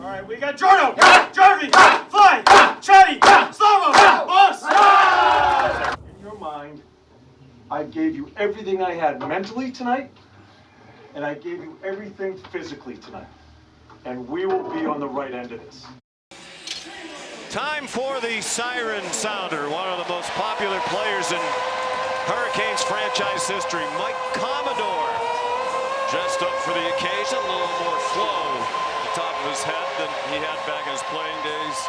All right, we got Jordo, Jarvie, Fly, Chatty, Slavo, Boss. In your mind, I gave you everything I had mentally tonight, and I gave you everything physically tonight. And we will be on the right end of this. Time for the siren sounder, one of the most popular players in Hurricanes franchise history, Mike Commodore. Dressed up for the occasion, a little more flow at the top of his head than he had back in his playing days.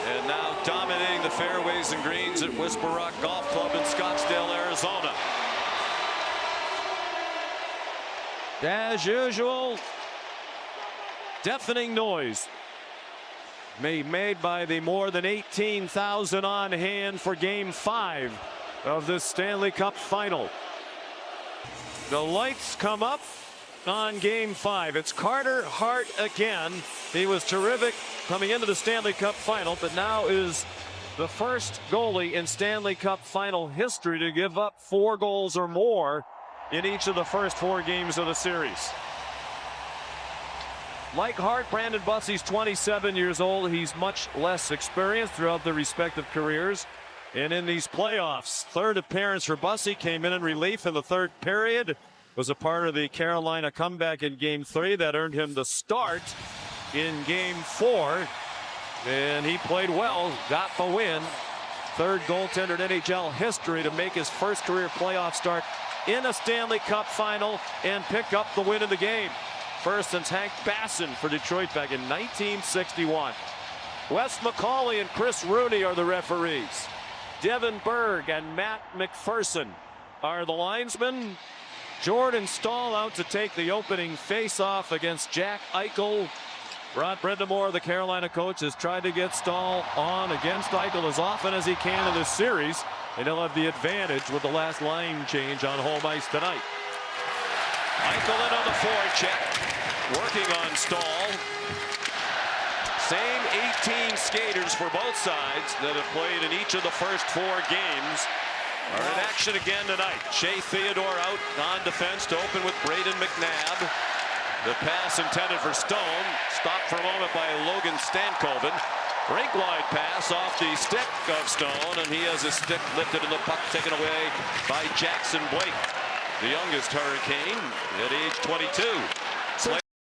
And now dominating the fairways and greens at Whisper Rock Golf Club in Scottsdale, Arizona. As usual, deafening noise made by the more than 18,000 on hand for Game 5 of the Stanley Cup Final. The lights come up on Game 5. It's Carter Hart again. He was terrific coming into the Stanley Cup Final, but now is the first goalie in Stanley Cup Final history to give up 4 goals or more in each of the first 4 games of the series. Like Hart, Brandon Bussy's 27 years old. He's much less experienced throughout their respective careers. And in these playoffs, third appearance for Bussy, came in relief in the third period. Was a part of the Carolina comeback in Game 3 that earned him the start in Game 4. And he played well, got the win. Third goaltender in NHL history to make his first career playoff start in a Stanley Cup Final and pick up the win in the game. First since Hank Bassin for Detroit back in 1961. Wes McCauley and Chris Rooney are the referees. Devin Berg and Matt McPherson are the linesmen. Jordan Staal out to take the opening face-off against Jack Eichel. Rod Brind'Amour, the Carolina coach, has tried to get Staal on against Eichel as often as he can in this series, and he'll have the advantage with the last line change on home ice tonight. Eichel in on the forecheck, working on Staal. Same 18 skaters for both sides that have played in each of the first 4 games are in action again tonight. Shea Theodore out on defense to open with Braden McNabb. The pass intended for Stone, stopped for a moment by Logan Stankoven. Rink wide pass off the stick of Stone, and he has his stick lifted and the puck taken away by Jackson Blake, the youngest Hurricane at age 22.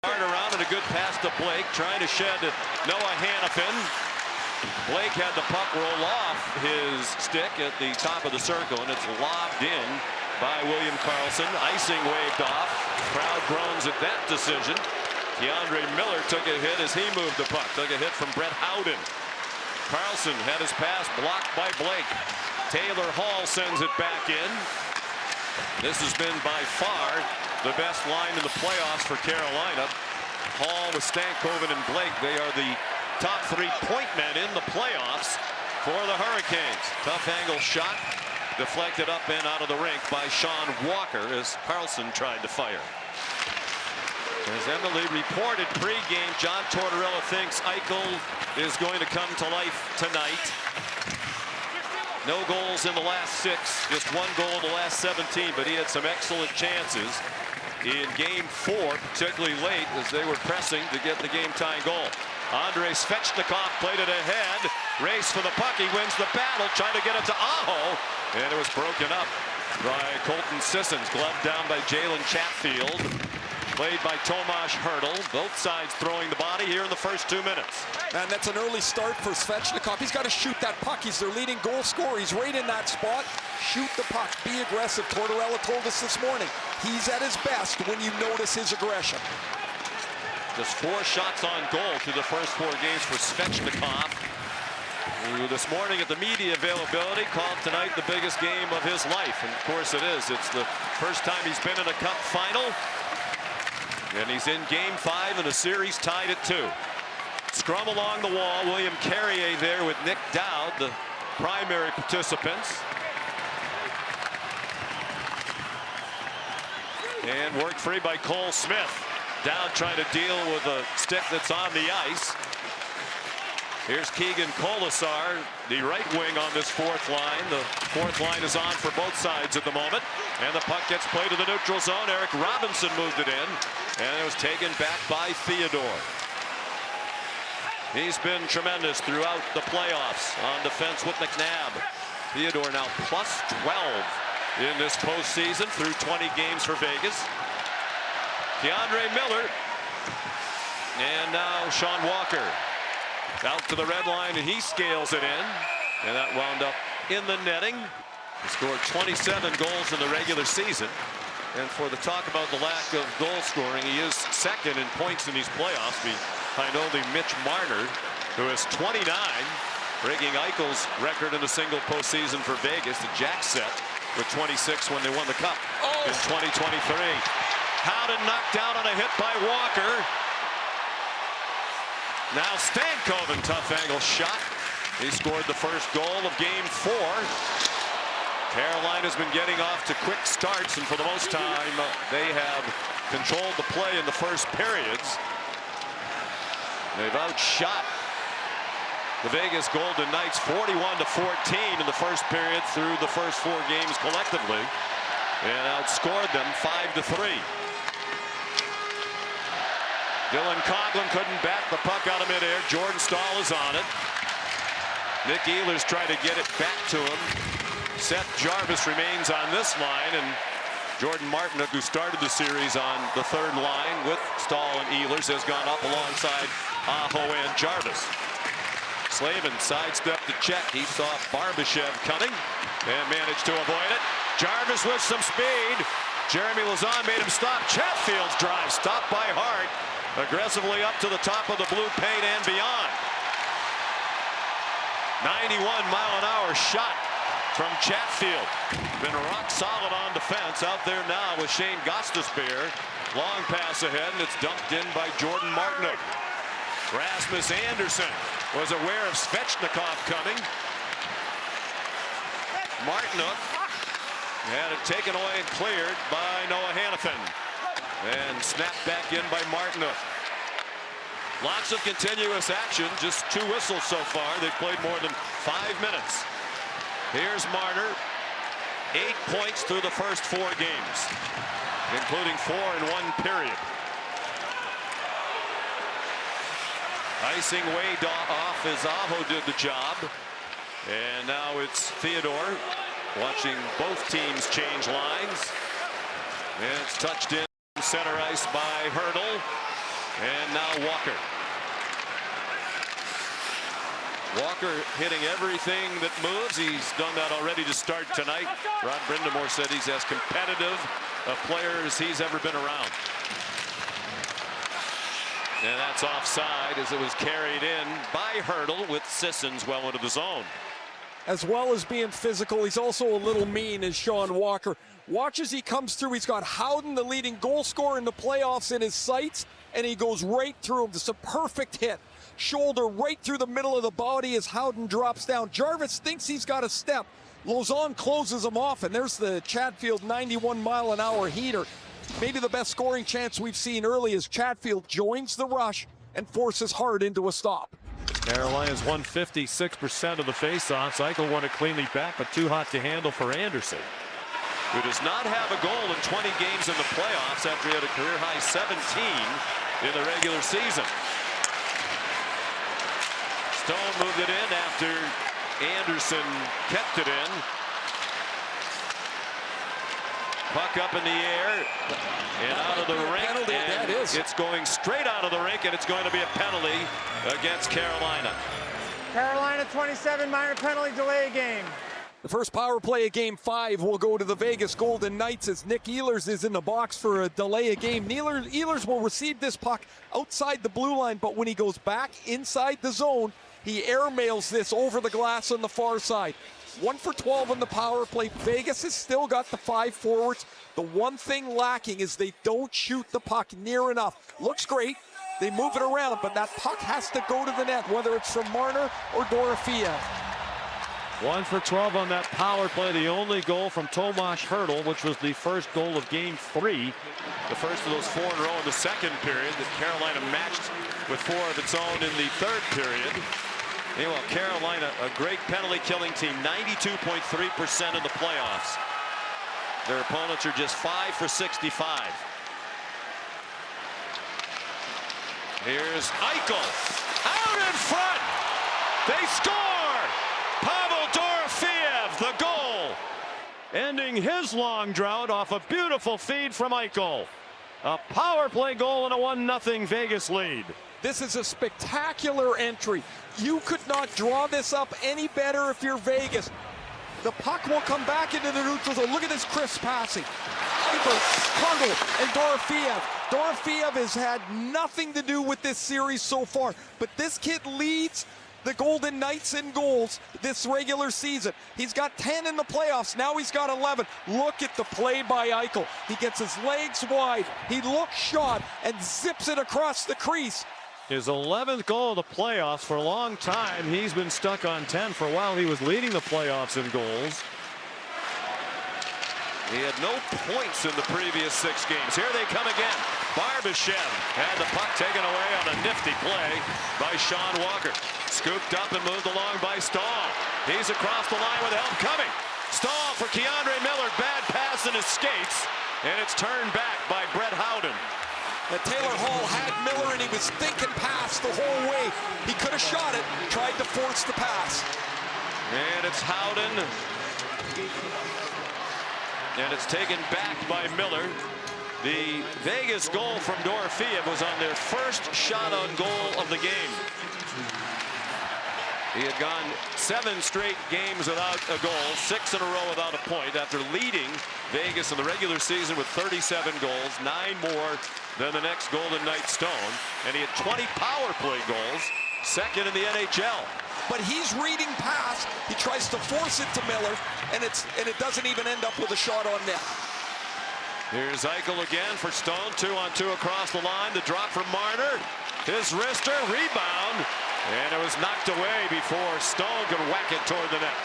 Hard around and a good pass to Blake, trying to shed Noah Hannafin. Blake had the puck roll off his stick at the top of the circle, and it's lobbed in by William Karlsson. Icing waved off. Crowd groans at that decision. Keandre Miller took a hit as he moved the puck. Took a hit from Brett Howden. Karlsson had his pass blocked by Blake. Taylor Hall sends it back in. This has been by far the best line in the playoffs for Carolina. Hall with Stankoven and Blake. They are the top 3 point men in the playoffs for the Hurricanes. Tough angle shot. Deflected up and out of the rink by Sean Walker as Karlsson tried to fire. As Emily reported pregame, John Tortorella thinks Eichel is going to come to life tonight. No goals in the last 6, just 1 goal in the last 17, but he had some excellent chances in Game 4, particularly late as they were pressing to get the game-tying goal. Andrei Svechnikov played it ahead, race for the puck, he wins the battle, trying to get it to Aho, and it was broken up by Colton Sissons, gloved down by Jalen Chatfield, played by Tomas Hertl. Both sides throwing the body here in the first 2 minutes. And that's an early start for Svechnikov. He's got to shoot that puck. He's their leading goal scorer. He's right in that spot. Shoot the puck. Be aggressive. Tortorella told us this morning, he's at his best when you notice his aggression. Just 4 shots on goal through the first 4 games for Svechnikov, who this morning at the media availability called tonight the biggest game of his life. And of course it is. It's the first time he's been in a cup final. And he's in Game 5 and the series tied at 2. Scrum along the wall. William Carrier there with Nick Dowd, the primary participants. And worked free by Cole Smith. Dowd trying to deal with a stick that's on the ice. Here's Keegan Colasar, the right wing on this 4th line. The 4th line is on for both sides at the moment. And the puck gets played to the neutral zone. Eric Robinson moved it in. And it was taken back by Theodore. He's been tremendous throughout the playoffs on defense with McNabb. Theodore now plus 12 in this postseason through 20 games for Vegas. Keandre Miller. And now Sean Walker out to the red line, and he scales it in. And that wound up in the netting. He scored 27 goals in the regular season. And for the talk about the lack of goal scoring, he is second in points in these playoffs behind only Mitch Marner, who has 29, breaking Eichel's record in a single postseason for Vegas. The Jacks set with 26 when they won the Cup in 2023. Howden knocked down on a hit by Walker. Now Stankoven, tough angle shot. He scored the first goal of Game 4. Carolina's been getting off to quick starts, and for the most time, they have controlled the play in the first periods. They've outshot the Vegas Golden Knights 41-14 in the first period through the first 4 games collectively, and outscored them 5-3. Dylan Coghlan couldn't bat the puck out of midair. Jordan Staal is on it. Nick Ehlers tried to get it back to him. Seth Jarvis remains on this line, and Jordan Martinook, who started the series on the third line with Staal and Ehlers, has gone up alongside Aho and Jarvis. Slavin sidestepped the check. He saw Barbashev coming and managed to avoid it. Jarvis with some speed. Jeremy Lauzon made him stop. Chatfield's drive stopped by Hart. Aggressively up to the top of the blue paint and beyond. 91-mile-an-hour shot from Chatfield. Been rock solid on defense. Out there now with Shane Gostisbehere. Long pass ahead, and it's dumped in by Jordan Martinook. Rasmus Anderson was aware of Svechnikov coming. Martinook had it taken away and cleared by Noah Hanifin. And snapped back in by Martinook. Lots of continuous action, just 2 whistles so far. They've played more than 5 minutes. Here's Marner, 8 points through the first 4 games, including 4 in 1 period. Icing way off as Aho did the job. And now it's Theodore watching both teams change lines. And it's touched in center ice by Hurdle. And now Walker. Walker hitting everything that moves. He's done that already to start tonight. Rod Brindamore said he's as competitive a player as he's ever been around. And that's offside as it was carried in by Hurdle with Sissons well into the zone. As well as being physical, he's also a little mean as Sean Walker. Watch as he comes through. He's got Howden, the leading goal scorer in the playoffs, in his sights, and he goes right through him. Just a perfect hit. Shoulder right through the middle of the body as Howden drops down. Jarvis thinks he's got a step. Lauzon closes him off, and there's the Chatfield 91-mile-an-hour heater. Maybe the best scoring chance we've seen early as Chatfield joins the rush and forces Hart into a stop. Carolina's won 56% of the faceoffs. Eichel won it cleanly back, but too hot to handle for Anderson, who does not have a goal in 20 games in the playoffs after he had a career-high 17 in the regular season. Stone moved it in after Anderson kept it in. Puck up in the air and out of the rink. Penalty, and that is. It's going straight out of the rink, and it's going to be a penalty against Carolina. Carolina 27, minor penalty, delay game. The first power play of Game 5 will go to the Vegas Golden Knights as Nick Ehlers is in the box for a delay of game. Ehlers will receive this puck outside the blue line, but when he goes back inside the zone, he airmails this over the glass on the far side. 1 for 12 on the power play. Vegas has still got the 5 forwards. The one thing lacking is they don't shoot the puck near enough. Looks great. They move it around, but that puck has to go to the net, whether it's from Marner or Dorofeev. 1 for 12 on that power play. The only goal from Tomas Hurdle, which was the first goal of Game 3. The first of those 4 in a row in the second period that Carolina matched with 4 of its own in the third period. Meanwhile, Carolina, a great penalty killing team, 92.3% in the playoffs. Their opponents are just 5 for 65. Here's Eichel. Out in front. They score. Pavel Dorofeev, the goal. Ending his long drought off a beautiful feed from Eichel. A power play goal and a 1-0 Vegas lead. This is a spectacular entry. You could not draw this up any better if you're Vegas. The puck will come back into the neutral zone. Look at this crisp passing. Eichel, Kundl, and Dorofeev. Dorofeev has had nothing to do with this series so far, but this kid leads the Golden Knights in goals this regular season. He's got 10 in the playoffs. Now he's got 11. Look at the play by Eichel. He gets his legs wide. He looks shot and zips it across the crease. His 11th goal of the playoffs. For a long time, he's been stuck on 10. For a while, he was leading the playoffs in goals. He had no points in the previous 6 games. Here they come again. Barbashev had the puck taken away on a nifty play by Sean Walker. Scooped up and moved along by Stahl. He's across the line with help coming. Stahl for Keandre Miller. Bad pass in his skates. And it's turned back by Brett Howden. And Taylor Hall had Miller and he was thinking pass the whole way. He could have shot it, tried to force the pass. And it's Howden. And it's taken back by Miller. The Vegas goal from Dorofeev was on their first shot on goal of the game. He had gone 7 straight games without a goal, 6 in a row without a point after leading Vegas in the regular season with 37 goals, 9 more than the next Golden Knight Stone. And he had 20 power play goals, second in the NHL. But he's reading pass. He tries to force it to Miller, and it doesn't even end up with a shot on net. Here's Eichel again for Stone. 2-on-2 across the line. The drop from Marner. His wrister, rebound. And it was knocked away before Stone could whack it toward the net.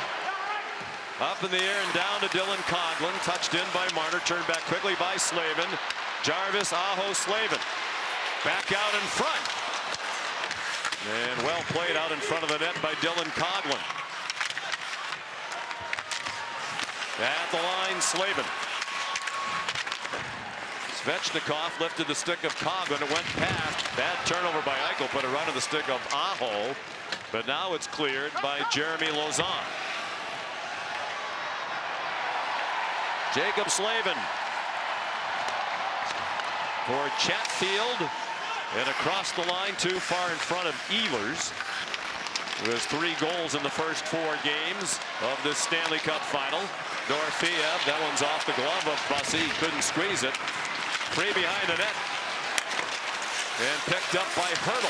Up in the air and down to Dylan Coghlan. Touched in by Marner. Turned back quickly by Slavin. Jarvis, Aho, Slavin. Back out in front. And well played out in front of the net by Dylan Coghlan. At the line, Slavin. Svechnikov lifted the stick of Coghlan. It went past. Bad turnover by Eichel. Put it right on the stick of Aho. But now it's cleared by Jeremy Lauzon. Jacob Slavin for Chatfield. And across the line, too far in front of Ehlers. Who has 3 goals in the first 4 games of this Stanley Cup final. Dorofeev, that one's off the glove of Bussey. Couldn't squeeze it. Free behind the net. And picked up by Hertl.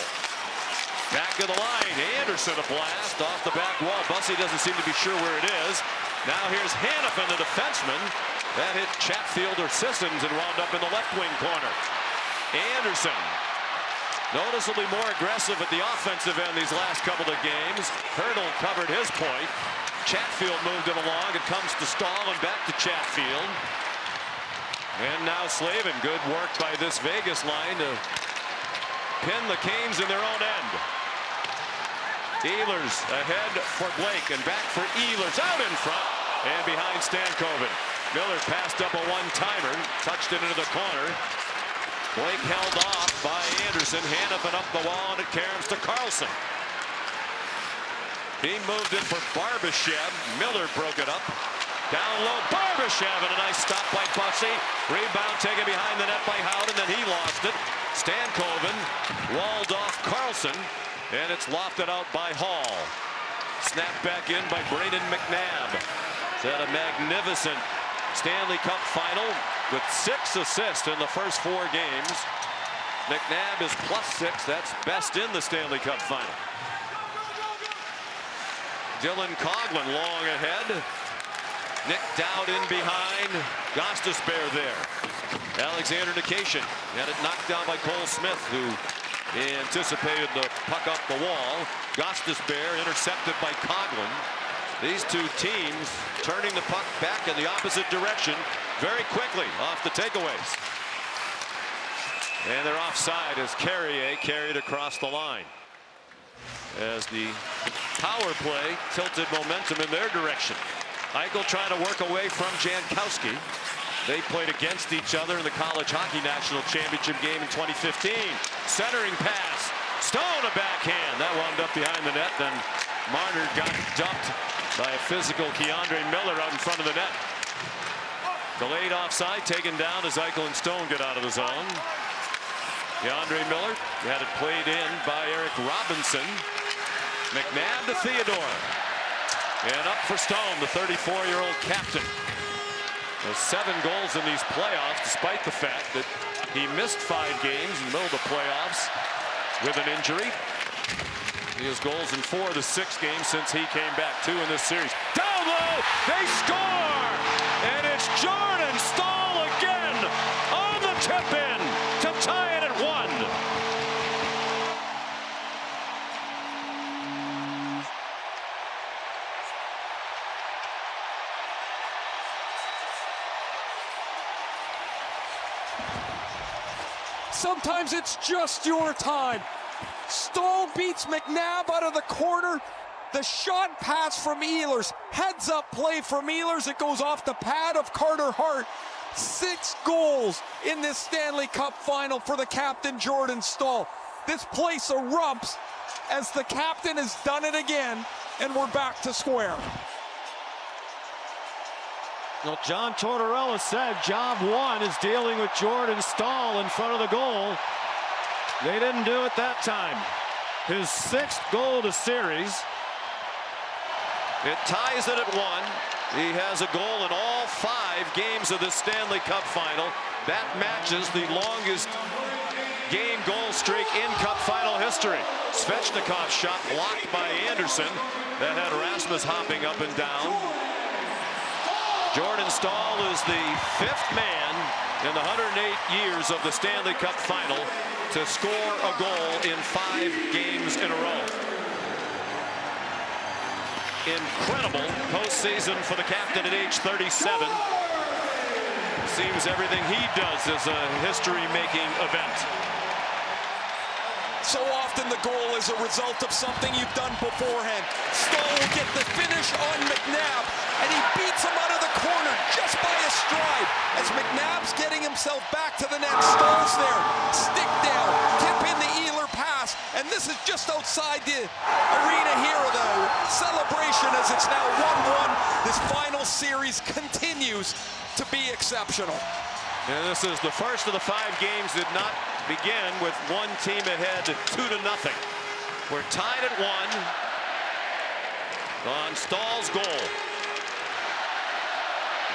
Back of the line. Anderson a blast off the back wall. Bussey doesn't seem to be sure where it is. Now here's Hanifin, the defenseman. That hit Chatfield or Sissons and wound up in the left wing corner. Anderson, noticeably more aggressive at the offensive end these last couple of games. Hertl covered his point. Chatfield moved it along. It comes to Stahl and back to Chatfield. And now Slavin. Good work by this Vegas line to pin the Canes in their own end. Ehlers ahead for Blake and back for Ehlers. Out in front and behind Stankoven. Miller passed up a one-timer. Touched it into the corner. Blake held off by Anderson. Hanifin up the wall and it caroms to Carlson. He moved in for Barbashev. Miller broke it up. Down low, Barbashev, and a nice stop by Bussey. Rebound taken behind the net by Howden, then he lost it. Stankoven walled off Carlson, and it's lofted out by Hall. Snapped back in by Brayden McNabb. It's had a magnificent Stanley Cup final with 6 assists in the first 4 games. McNabb is +6. That's best in the Stanley Cup final. Dylan Coghlan long ahead. Nick Dowd in behind. Gostisbehere there. Alexander Nikishin had it knocked down by Cole Smith, who anticipated the puck up the wall. Gostisbehere intercepted by Coghlan. These 2 teams turning the puck back in the opposite direction very quickly off the takeaways. And they're offside as Carrier carried across the line. As the power play tilted momentum in their direction. Eichel trying to work away from Jankowski. They played against each other in the College Hockey National Championship game in 2015. Centering pass. Stone, a backhand. That wound up behind the net. Then Marner got dumped by a physical Keandre Miller out in front of the net. Delayed offside, taken down as Eichel and Stone get out of the zone. Keandre Miller had it played in by Eric Robinson. McNabb to Theodore. And up for Stone, the 34-year-old captain. There's 7 goals in these playoffs, despite the fact that he missed 5 games in the middle of the playoffs with an injury. He has goals in 4 of the 6 games since he came back. 2 in this series. Down low, they score! And it's Jordan Staal again on the tip-in to tie it at 1. Sometimes it's just your time. Staal beats McNabb out of the corner. The shot pass from Ehlers. Heads up play from Ehlers. It goes off the pad of Carter Hart. 6 goals in this Stanley Cup final for the captain, Jordan Staal. This place erupts as the captain has done it again, and we're back to square. Well, John Tortorella said job 1 is dealing with Jordan Staal in front of the goal. They didn't do it that time. His 6th goal of the series. It ties it at 1. He has a goal in all 5 games of the Stanley Cup final. That matches the longest game goal streak in Cup final history. Svechnikov's shot blocked by Anderson. That had Rasmus hopping up and down. Jordan Staal is the 5th man in the 108 years of the Stanley Cup final to score a goal in 5 games in a row. Incredible postseason for the captain at age 37. Seems everything he does is a history-making event. So often the goal is a result of something you've done beforehand. Staal will get the finish on McNabb, and he beats him out of the corner just by a stride. As McNabb's getting himself back to the net, Staal's there, stick down, tip in the Ehlers pass, and this is just outside the arena here, the celebration as it's now 1-1. This final series continues to be exceptional. And this is the first of the 5 games that did not begin with one team ahead 2-0. We're tied at 1 on Staal's goal.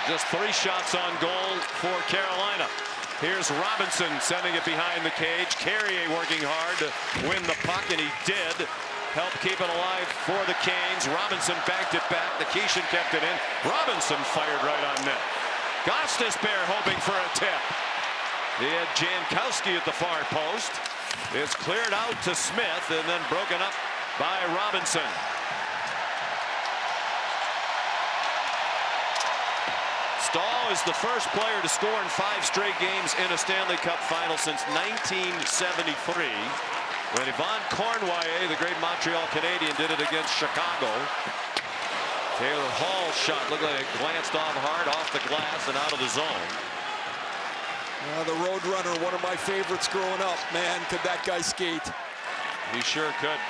Just 3 shots on goal for Carolina. Here's Robinson sending it behind the cage. Carrier working hard to win the puck, and he did help keep it alive for the Canes. Robinson backed it back. Nikishin kept it in. Robinson fired right on net. Gostisbehere hoping for a tip. He had Jankowski at the far post. It's cleared out to Smith and then broken up by Robinson. Staal is the first player to score in 5 straight games in a Stanley Cup final since 1973. When Yvon Cournoyer, the great Montreal Canadian, did it against Chicago. Taylor Hall's shot looked like it glanced off hard off the glass and out of the zone. The Roadrunner, one of my favorites growing up. Man, could that guy skate. He sure could.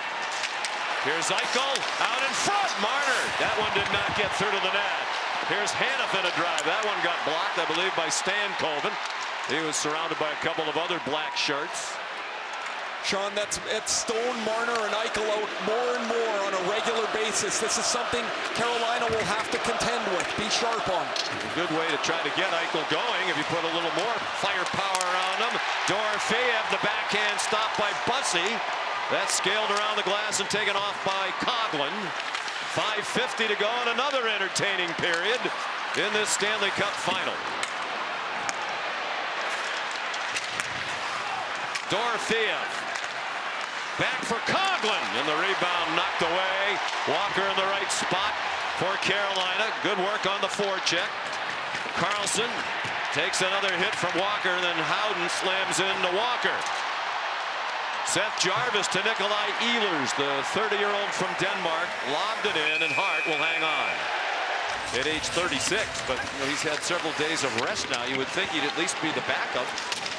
Here's Eichel out in front. Marner. That one did not get through to the net. Here's Hanifin a drive. That one got blocked, I believe, by Stankoven. He was surrounded by a couple of other black shirts. Sean, it's Stone, Marner, and Eichel out more and more on a regular basis. This is something Carolina will have to contend with, be sharp on. It's a good way to try to get Eichel going if you put a little more firepower around him. Dorofeyev, the backhand stopped by Bussey. That's scaled around the glass and taken off by Coghlan. 5:50 to go in another entertaining period in this Stanley Cup final. Dorofeyev. Back for Coghlan, and the rebound knocked away. Walker in the right spot for Carolina. Good work on the forecheck. Carlson takes another hit from Walker, and then Howden slams into Walker. Seth Jarvis to Nikolai Ehlers, the 30-year-old from Denmark, lobbed it in, and Hart will hang on. at age 36, but he's had several days of rest now. You would think he'd at least be the backup.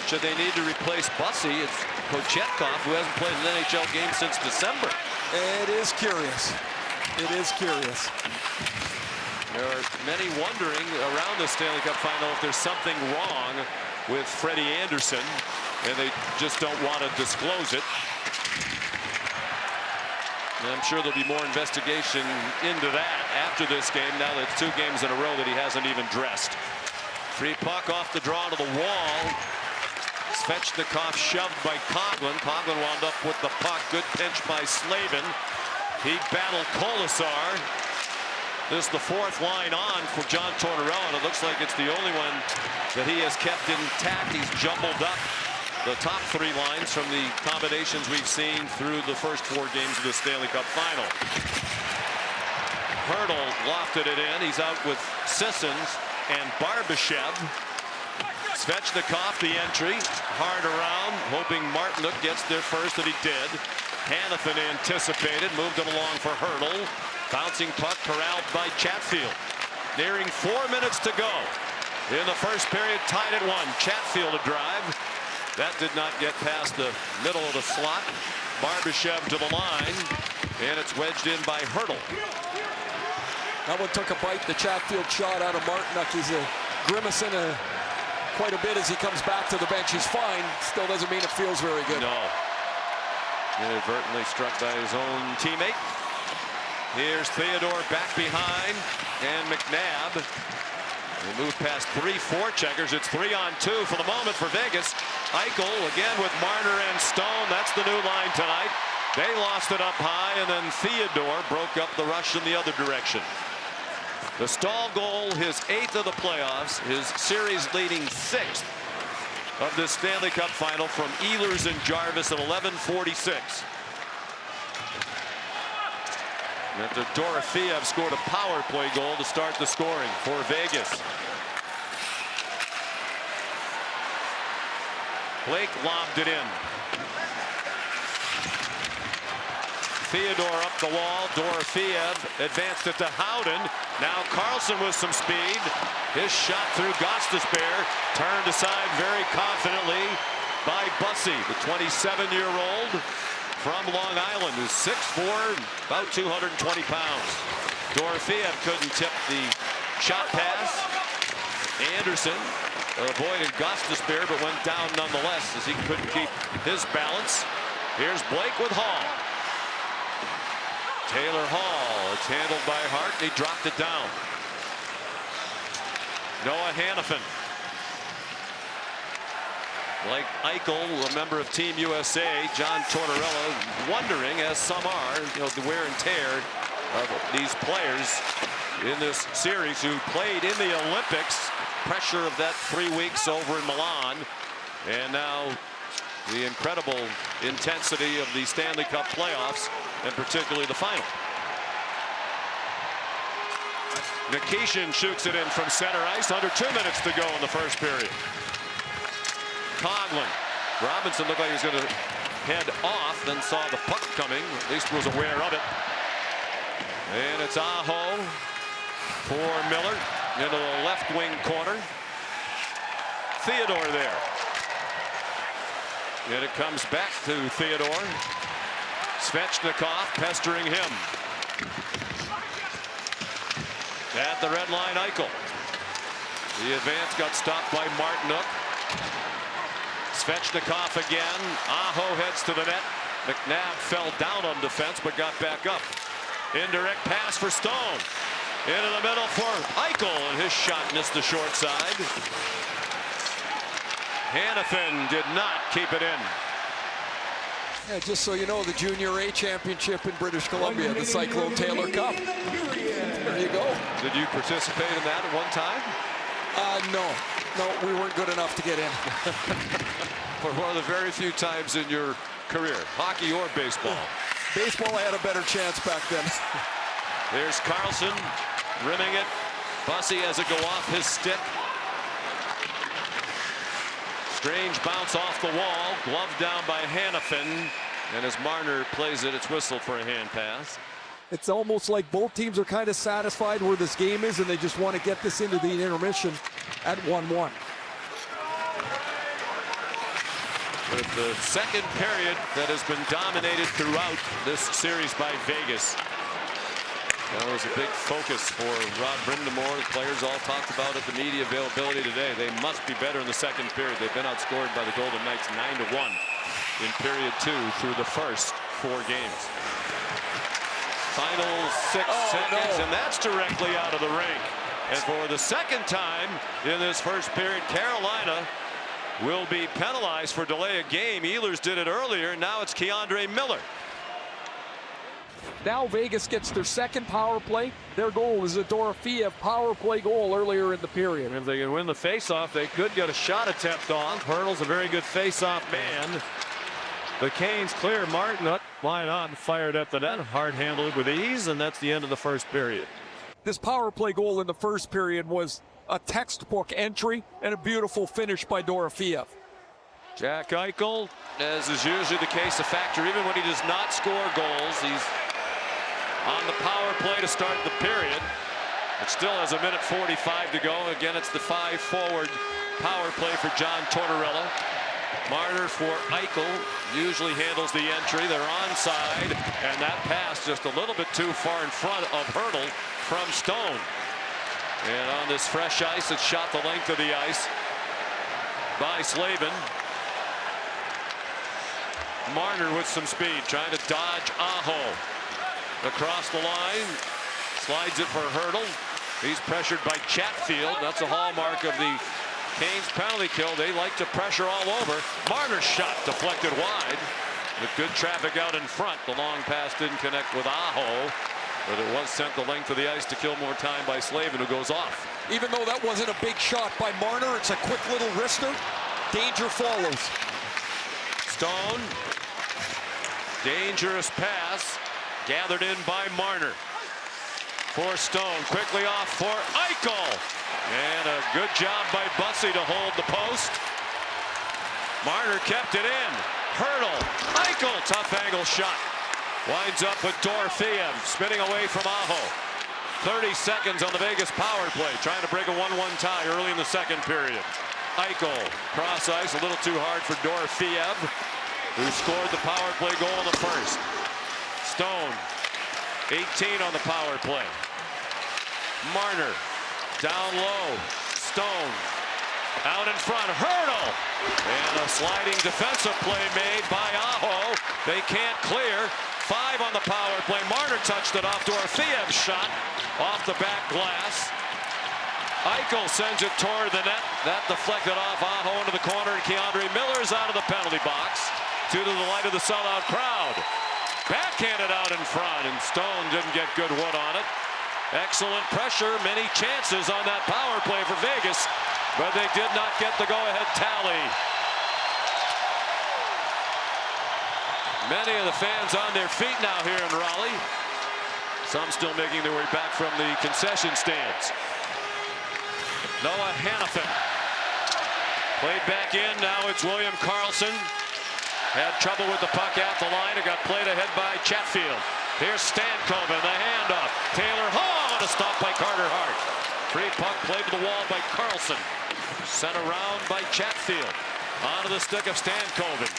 Should they need to replace Bussy, it's Kochetkov, who hasn't played an NHL game since December. It is curious. It is curious. There are many wondering around the Stanley Cup final if there's something wrong with Freddie Anderson, and they just don't want to disclose it. And I'm sure there'll be more investigation into that after this game, now that it's 2 games in a row that he hasn't even dressed. Free puck off the draw to the wall. Svechnikov shoved by Coghlan. Coghlan wound up with the puck. Good pinch by Slavin. He battled Kolasar. This is the 4th line on for John Tortorella, and it looks like it's the only one that he has kept intact. He's jumbled up the top 3 lines from the combinations we've seen through the first 4 games of the Stanley Cup final. Hurdle lofted it in. He's out with Sissons and Barbashev. Svechnikov the entry, hard around, hoping Martinook gets there first, and he did. Hanifin anticipated, moved it along for Hurdle. Bouncing puck corralled by Chatfield. Nearing 4 minutes to go in the first period, tied at 1. Chatfield a drive. That did not get past the middle of the slot. Barbashev to the line, and it's wedged in by Hurdle. That one took a bite. The Chatfield shot out of Martinook. He's grimacing quite a bit as he comes back to the bench. He's fine. Still doesn't mean it feels very good. No. Inadvertently struck by his own teammate. Here's Theodore back behind, and McNabb. They move past 3 forecheckers. It's 3-on-2 for the moment for Vegas. Eichel again with Marner and Stone. That's the new line tonight. They lost it up high, and then Theodore broke up the rush in the other direction. The Stahl goal, his 8th of the playoffs, his series-leading 6th of this Stanley Cup final from Ehlers and Jarvis at 11:46. After Dorofeev scored a power play goal to start the scoring for Vegas. Blake lobbed it in. Theodore up the wall. Dorofeev advanced it to Howden. Now Carlson with some speed. His shot through Gostisbehere turned aside very confidently by Bussy, the 27-year-old from Long Island, who's 6'4", about 220 pounds. Dorofeev couldn't tip the shot pass. Anderson avoided Gostisbehere, but went down nonetheless as he couldn't keep his balance. Here's Blake with Hall. Taylor Hall, it's handled by Hart, and he dropped it down. Noah Hanifin. Like Eichel, a member of Team USA, John Tortorella wondering, as some are, the wear and tear of these players in this series who played in the Olympics. Pressure of that 3 weeks over in Milan, and now the incredible intensity of the Stanley Cup playoffs, and particularly the final. Nikishin shoots it in from center ice. Under 2 minutes to go in the first period. Coghlan. Robinson looked like he was going to head off, then saw the puck coming, at least was aware of it. And it's Aho for Miller into the left wing corner. Theodore there. And it comes back to Theodore. Svechnikov pestering him. At the red line, Eichel. The advance got stopped by Martinook. Svechnikov again. Aho heads to the net. McNabb fell down on defense but got back up. Indirect pass for Stone. Into the middle for Eichel, and his shot missed the short side. Hanifin did not keep it in. Yeah, just so you know, the Junior A Championship in British Columbia, the Cyclone Taylor Cup. There you go. Did you participate in that at one time? No, we weren't good enough to get in. For one of the very few times in your career, hockey or baseball. Baseball, I had a better chance back then. There's Carlson rimming it. Bussy has it go off his stick. Strange bounce off the wall. Glove down by Hanifin. And as Marner plays it, it's whistled for a hand pass. It's almost like both teams are kind of satisfied where this game is, and they just want to get this into the intermission at 1-1. With the second period that has been dominated throughout this series by Vegas. That was a big focus for Rod Brind'Amour. The players all talked about it, the media availability today. They must be better in the second period. They've been outscored by the Golden Knights 9-1 in period 2 through the first 4 games. Final 6 seconds, and that's directly out of the rink. And for the second time in this first period, Carolina will be penalized for delay of game. Ehlers did it earlier. Now it's K'Andre Miller. Now Vegas gets their second power play. Their goal is a Dorofeev power play goal earlier in the period. If they can win the faceoff, they could get a shot attempt off. Hurdle's a very good faceoff man. The Canes clear. Martin line on, fired at the net, hard handled with ease, and that's the end of the first period. This power play goal in the first period was a textbook entry and a beautiful finish by Dorofeev. Jack Eichel, As is usually the case, a factor even when he does not score goals. He's on the power play to start the period. It still has a minute 45 to go. Again, it's the 5-forward power play for John Tortorella. Marner for Eichel usually handles the entry. They're onside, and that pass just a little bit too far in front of Hurdle from Stone. And on this fresh ice, it's shot the length of the ice by Slavin. Marner with some speed, trying to dodge Aho. Across the line, slides it for Hurdle. He's pressured by Chatfield. That's a hallmark of the Canes penalty kill. They like to pressure all over. Marner's shot deflected wide. With good traffic out in front. The long pass didn't connect with Aho. But it was sent the length of the ice to kill more time by Slavin, who goes off. Even though that wasn't a big shot by Marner, it's a quick little wrister. Danger follows. Stone. Dangerous pass. Gathered in by Marner. For Stone. Quickly off for Eichel. And a good job by Bussey to hold the post. Marner kept it in. Hurdle. Eichel. Tough angle shot. Winds up with Dorofeev spinning away from Aho. 30 seconds on the Vegas power play. Trying to break a 1-1 tie early in the second period. Eichel. Cross ice a little too hard for Dorofeev, who scored the power play goal in the first. Stone. 18 on the power play. Marner. Down low. Stone. Out in front. Hurdle. And a sliding defensive play made by Aho. They can't clear. 5 on the power play. Marner touched it off. Dorofeev's shot off the back glass. Eichel sends it toward the net. That deflected off Aho into the corner, and K'Andre Miller is out of the penalty box due to the light of the sellout crowd. Backhanded out in front, and Stone didn't get good wood on it. Excellent pressure, many chances on that power play for Vegas, but they did not get the go-ahead tally. Many of the fans on their feet now here in Raleigh. Some still making their way back from the concession stands. Noah Hanifin. Played back in, now it's William Karlsson. Had trouble with the puck at the line. It got played ahead by Chatfield. Here's Stankoven, the handoff. Taylor Hall, and a stop by Carter Hart. Free puck played to the wall by Karlsson. Sent around by Chatfield. Onto the stick of Stankoven.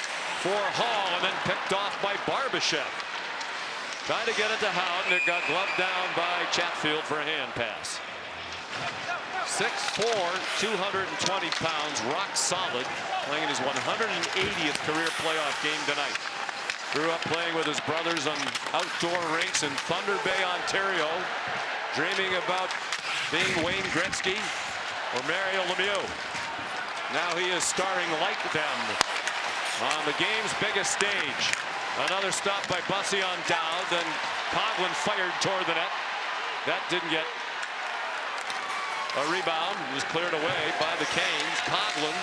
For Hall, and then picked off by Barbashev. Trying to get it to Howden. It got gloved down by Chatfield for a hand pass. 6'4", 220 pounds, rock solid, playing his 180th career playoff game tonight. Grew up playing with his brothers on outdoor rinks in Thunder Bay, Ontario, dreaming about being Wayne Gretzky or Mario Lemieux. Now he is starring like them on the game's biggest stage. Another stop by Bussey on Dowd, then Coghlan fired toward the net. That didn't get a rebound. It was cleared away by the Canes. Coghlan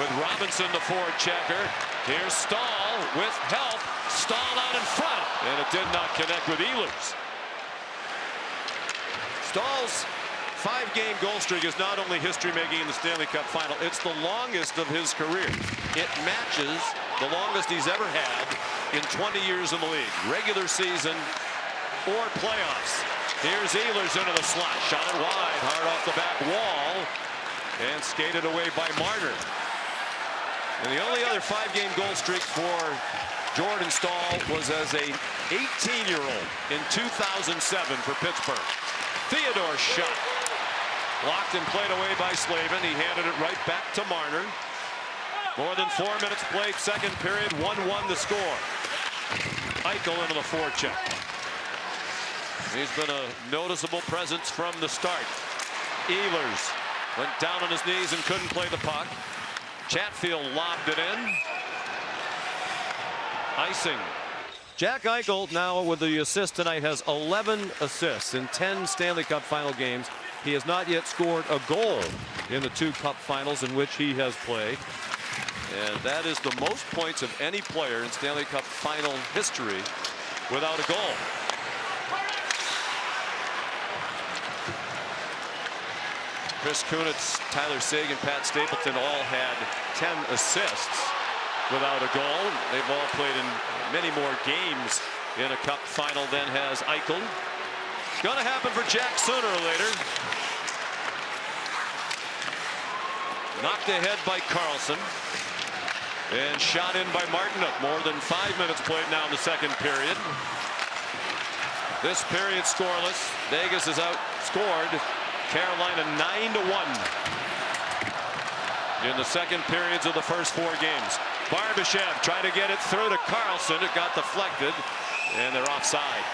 with Robinson, the forward checker. Here's Stahl with help. Stahl out in front, and it did not connect with Ehlers. Stahl's 5-game goal streak is not only history-making in the Stanley Cup final, it's the longest of his career. It matches the longest he's ever had in 20 years in the league. Regular season, or playoffs. Here's Ehlers into the slot. Shot it wide, hard off the back wall, and skated away by Marner. And the only other 5-game goal streak for Jordan Staal was as a 18-year-old in 2007 for Pittsburgh. Theodore shot. Blocked and played away by Slavin. He handed it right back to Marner. More than 4 minutes played, second period, 1-1 the score. Eichel into the forecheck. He's been a noticeable presence from the start. Ehlers went down on his knees and couldn't play the puck. Chatfield lobbed it in. Icing. Jack Eichel now with the assist tonight has 11 assists in 10 Stanley Cup final games. He has not yet scored a goal in the 2 cup finals in which he has played. And that is the most points of any player in Stanley Cup final history without a goal. Chris Kunitz, Tyler Seguin, Pat Stapleton all had 10 assists without a goal. They've all played in many more games in a cup final than has Eichel. It's going to happen for Jack sooner or later. Knocked ahead by Carlson. And shot in by Martinook. More than 5 minutes played now in the second period. This period scoreless. Vegas is outscored Carolina 9-1 in the second periods of the first 4 games. Barbashev tried to get it through to Carlson. It got deflected, and they're offside.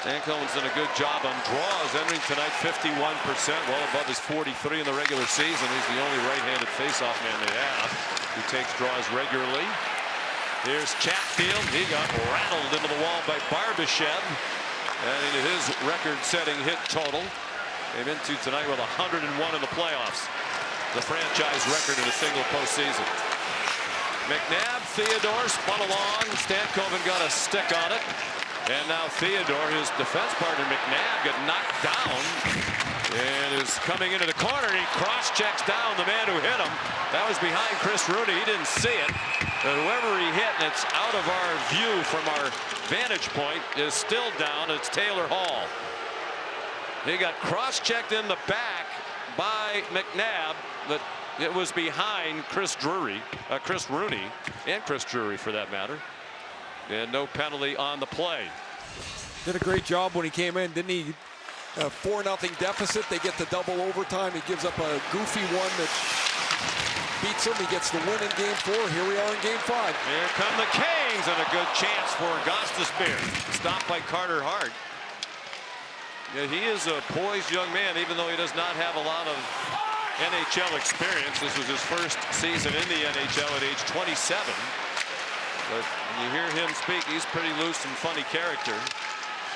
Stankoven's done a good job on draws, entering tonight 51%, well above his 43 in the regular season. He's the only right-handed faceoff man they have who takes draws regularly. Here's Chatfield. He got rattled into the wall by Barbashev. And into his record-setting hit total. Came into tonight with 101 in the playoffs. The franchise record in a single postseason. McNabb, Theodore spun along. Stankoven got a stick on it. And now Theodore, his defense partner McNabb, got knocked down. And is coming into the corner. And he cross-checks down the man who hit him. That was behind Chris Rooney. He didn't see it. But whoever he hit, and it's out of our view from our vantage point, is still down. It's Taylor Hall. He got cross-checked in the back by McNabb, but it was behind Chris Rooney, and Chris Drury for that matter. And no penalty on the play. Did a great job when he came in, didn't he? 4-0 deficit. They get the double overtime. He gives up a goofy one that beats him. He gets the win in game 4. Here we are in game 5. Here come the Canes, and a good chance for Gostisbehere. Stopped by Carter Hart. Yeah, he is a poised young man, even though he does not have a lot of NHL experience. This was his first season in the NHL at age 27. But when you hear him speak, he's pretty loose and funny character.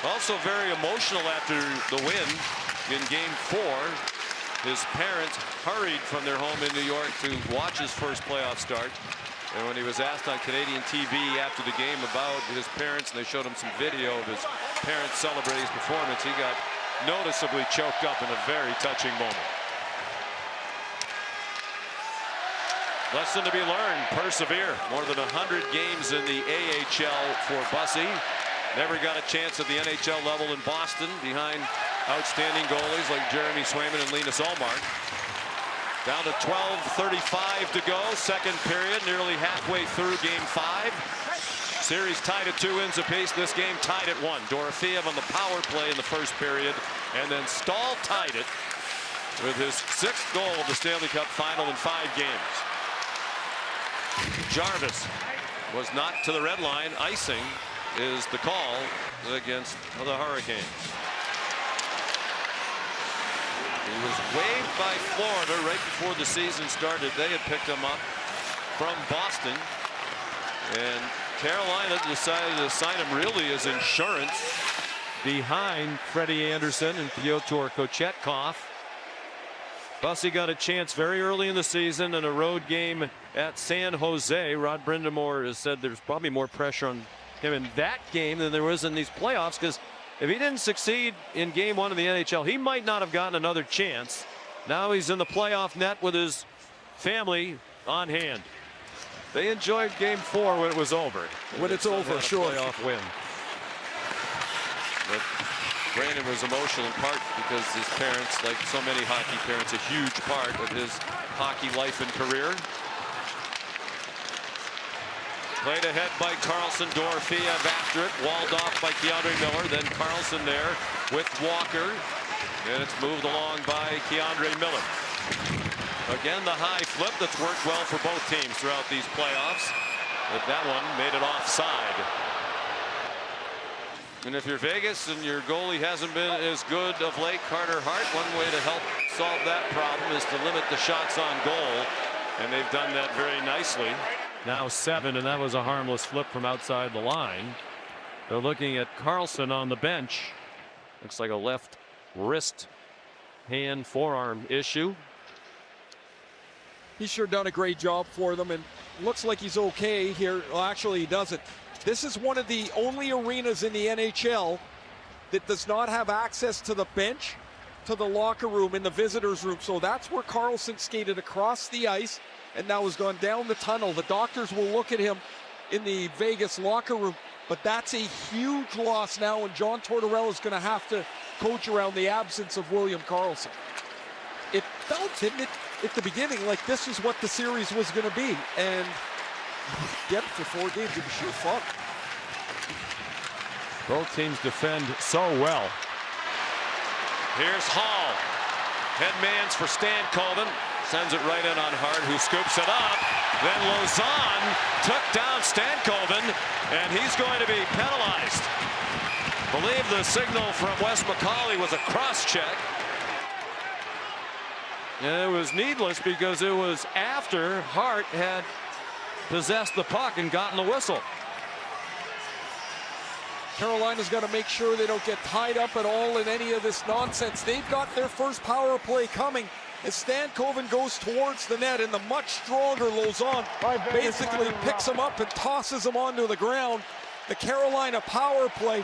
Also very emotional after the win in game 4. His parents hurried from their home in New York to watch his first playoff start. And when he was asked on Canadian TV after the game about his parents, and they showed him some video of his parents celebrating his performance, he got noticeably choked up in a very touching moment. Lesson to be learned, persevere. More than 100 games in the AHL for Bussy. Never got a chance at the NHL level in Boston behind outstanding goalies like Jeremy Swayman and Linus Ullmark. Down to 12:35 to go, second period, nearly halfway through game 5. Series tied at 2 wins apiece. This game tied at 1. Dorofeev on the power play in the first period, and then Staal tied it with his 6th goal of the Stanley Cup final in 5 games. Jarvis was not to the red line. Icing is the call against the Hurricanes. He was waived by Florida right before the season started. They had picked him up from Boston, and Carolina decided to sign him really as insurance. Behind Freddie Anderson and Pyotr Kochetkov. Bussy got a chance very early in the season in a road game at San Jose. Rod Brindamore has said there's probably more pressure on him in that game than there was in these playoffs, because if he didn't succeed in game 1 of the NHL, he might not have gotten another chance. Now he's in the playoff net with his family on hand. They enjoyed Game 4 when it was over. When it's over, sure. Playoff win. But Brandon was emotional in part because his parents, like so many hockey parents, a huge part of his hockey life and career. Played ahead by Carlson. Dorofeev after it. Walled off by Keandre Miller. Then Carlson there with Walker. And it's moved along by Keandre Miller. Again, the high flip that's worked well for both teams throughout these playoffs. But that one made it offside. And if you're Vegas and your goalie hasn't been as good of late, Carter Hart, one way to help solve that problem is to limit the shots on goal. And they've done that very nicely. Now 7, and that was a harmless flip from outside the line. They're looking at Carlson on the bench. Looks like a left wrist, hand, forearm issue. He's sure done a great job for them, and looks like he's okay here. Well, actually, he doesn't. This is one of the only arenas in the NHL that does not have access to the bench, to the locker room in the visitors room. So that's where Carlson skated across the ice and now has gone down the tunnel. The doctors will look at him in the Vegas locker room, but that's a huge loss now, and John Tortorella is going to have to coach around the absence of William Karlsson. It felt, didn't it, at the beginning, like this is what the series was going to be, and get it for 4 games. It was sure fun. Both teams defend so well. Here's Hall. Headmans for Stankoven. Sends it right in on Hart, who scoops it up. Then Lauzon took down Stankoven, and he's going to be penalized. Believe the signal from Wes McCauley was a cross-check. And it was needless because it was after Hart had possessed the puck and gotten the whistle. Carolina's got to make sure they don't get tied up at all in any of this nonsense. They've got their first power play coming as Stankoven goes towards the net, and the much stronger Lauzon basically picks him up and tosses him onto the ground. The Carolina power play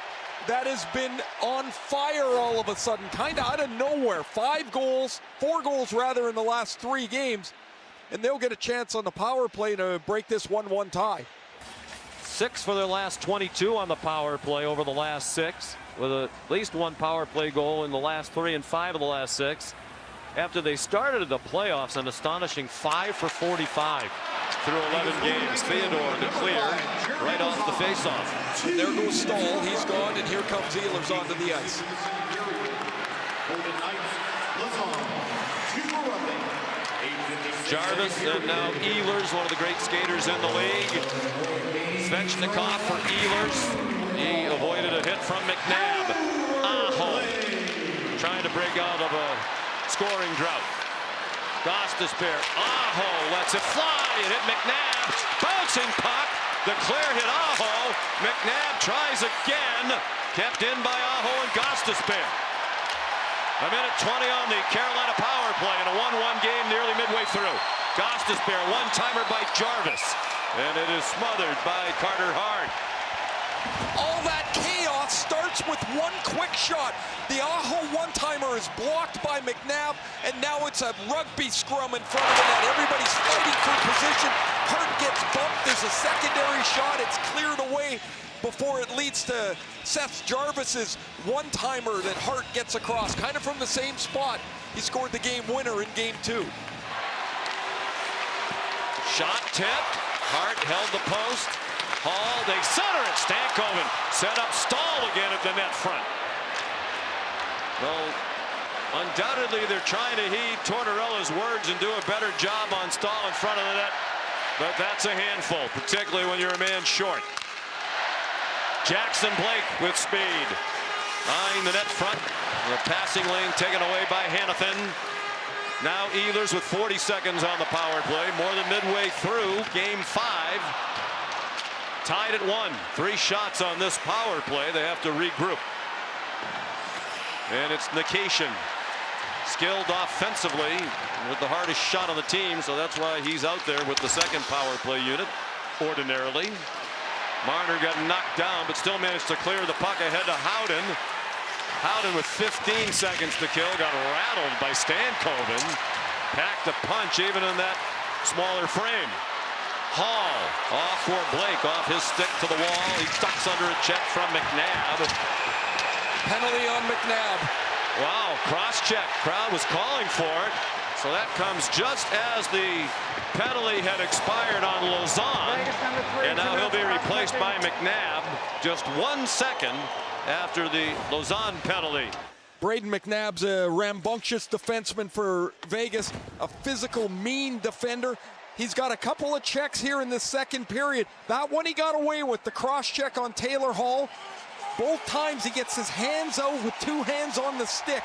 that has been on fire all of a sudden, kind of out of nowhere. 4 goals rather, in the last 3 games, and they'll get a chance on the power play to break this 1-1 tie. 6 for their last 22 on the power play over the last 6, with at least 1 power play goal in the last 3 and 5 of the last 6. After they started the playoffs, an astonishing 5 for 45 through 11 games. Theodore to clear right off the faceoff. And there goes Stahl. He's gone, and here comes Ehlers onto the ice. Jarvis and now Ehlers, one of the great skaters in the league. Svechnikov for Ehlers. He avoided a hit from McNabb. Aho trying to break out of a scoring drought. Gostisbehere. Aho lets it fly and hit McNabb. Bouncing puck. The clear hit Aho. McNabb tries again. Kept in by Aho and Gostisbehere. 1:20 on the Carolina power play in a 1-1 game nearly midway through. Gostisbehere, one-timer by Jarvis. And it is smothered by Carter Hart. All that chaos starts with one quick shot. The Aho one-timer is blocked by McNabb, and now it's a rugby scrum in front of the net. Everybody's fighting for position. Hart gets bumped. There's a secondary shot. It's cleared away before it leads to Seth Jarvis's one-timer that Hart gets across, kind of from the same spot. He scored the game winner in game 2. Shot tipped. Hart held the post. Hall, they center it. Stankoven set up Stahl again at the net front. Well, undoubtedly they're trying to heed Tortorella's words and do a better job on Stahl in front of the net. But that's a handful, particularly when you're a man short. Jackson Blake with speed. Eyeing the net front. The passing lane taken away by Hanifin. Now Ehlers with 40 seconds on the power play. More than midway through game 5. Tied at 1. 3 shots on this power play. They have to regroup. And it's Nikishin. Skilled offensively with the hardest shot on the team. So that's why he's out there with the second power play unit ordinarily. Marner got knocked down, but still managed to clear the puck ahead to Howden. Howden with 15 seconds to kill, got rattled by Stankoven. Packed a punch even in that smaller frame. Hall off for Blake, off his stick to the wall. He ducks under a check from McNabb. Penalty on McNabb. Wow, cross-check. Crowd was calling for it. So that comes just as the penalty had expired on Lauzon. And now he'll be replaced by McNabb just 1 second after the Lauzon penalty. Brayden McNabb's a rambunctious defenseman for Vegas, a physical, mean defender. He's got a couple of checks here in the second period. That one he got away with, the cross-check on Taylor Hall. Both times he gets his hands out with 2 hands on the stick.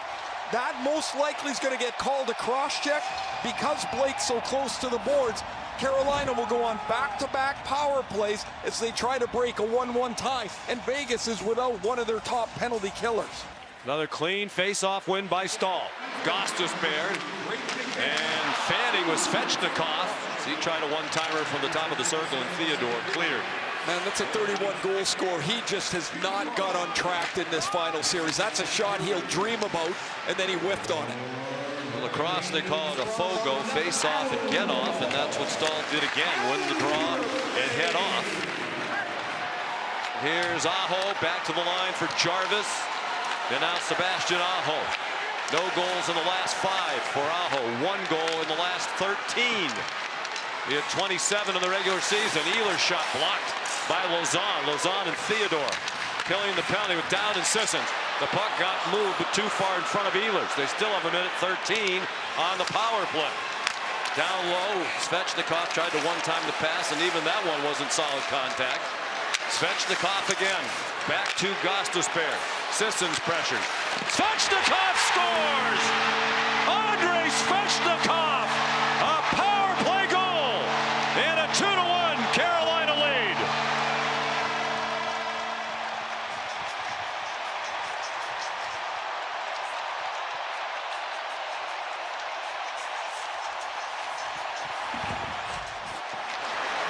That most likely is going to get called a cross-check because Blake's so close to the boards. Carolina will go on back-to-back power plays as they try to break a 1-1 tie, and Vegas is without one of their top penalty killers. Another clean face-off win by Stahl. Gostisbehere and fanning was Svechnikov. He tried a one-timer from the top of the circle, and Theodore cleared. Man, that's a 31-goal score. He just has not got on track in this final series. That's a shot he'll dream about, and then he whiffed on it. Well, lacrosse, they call it a fogo, face-off and get off, and that's what Stahl did again. Win the draw and head off. Here's Aho back to the line for Jarvis. And now Sebastian Aho. No goals in the last 5 for Aho. 1 goal in the last 13. He had 27 in the regular season. Ehlers shot blocked by Lauzon. Lauzon and Theodore killing the penalty with Dowd and Sissons. The puck got moved but too far in front of Ehlers. They still have a minute 13 on the power play. Down low, Svechnikov tried to one-time the pass, and even that one wasn't solid contact. Svechnikov again. Back to Gostisbehere. Sissons pressures. Svechnikov scores! Andrei Svechnikov! A power play goal! And a 2-1 Carolina lead.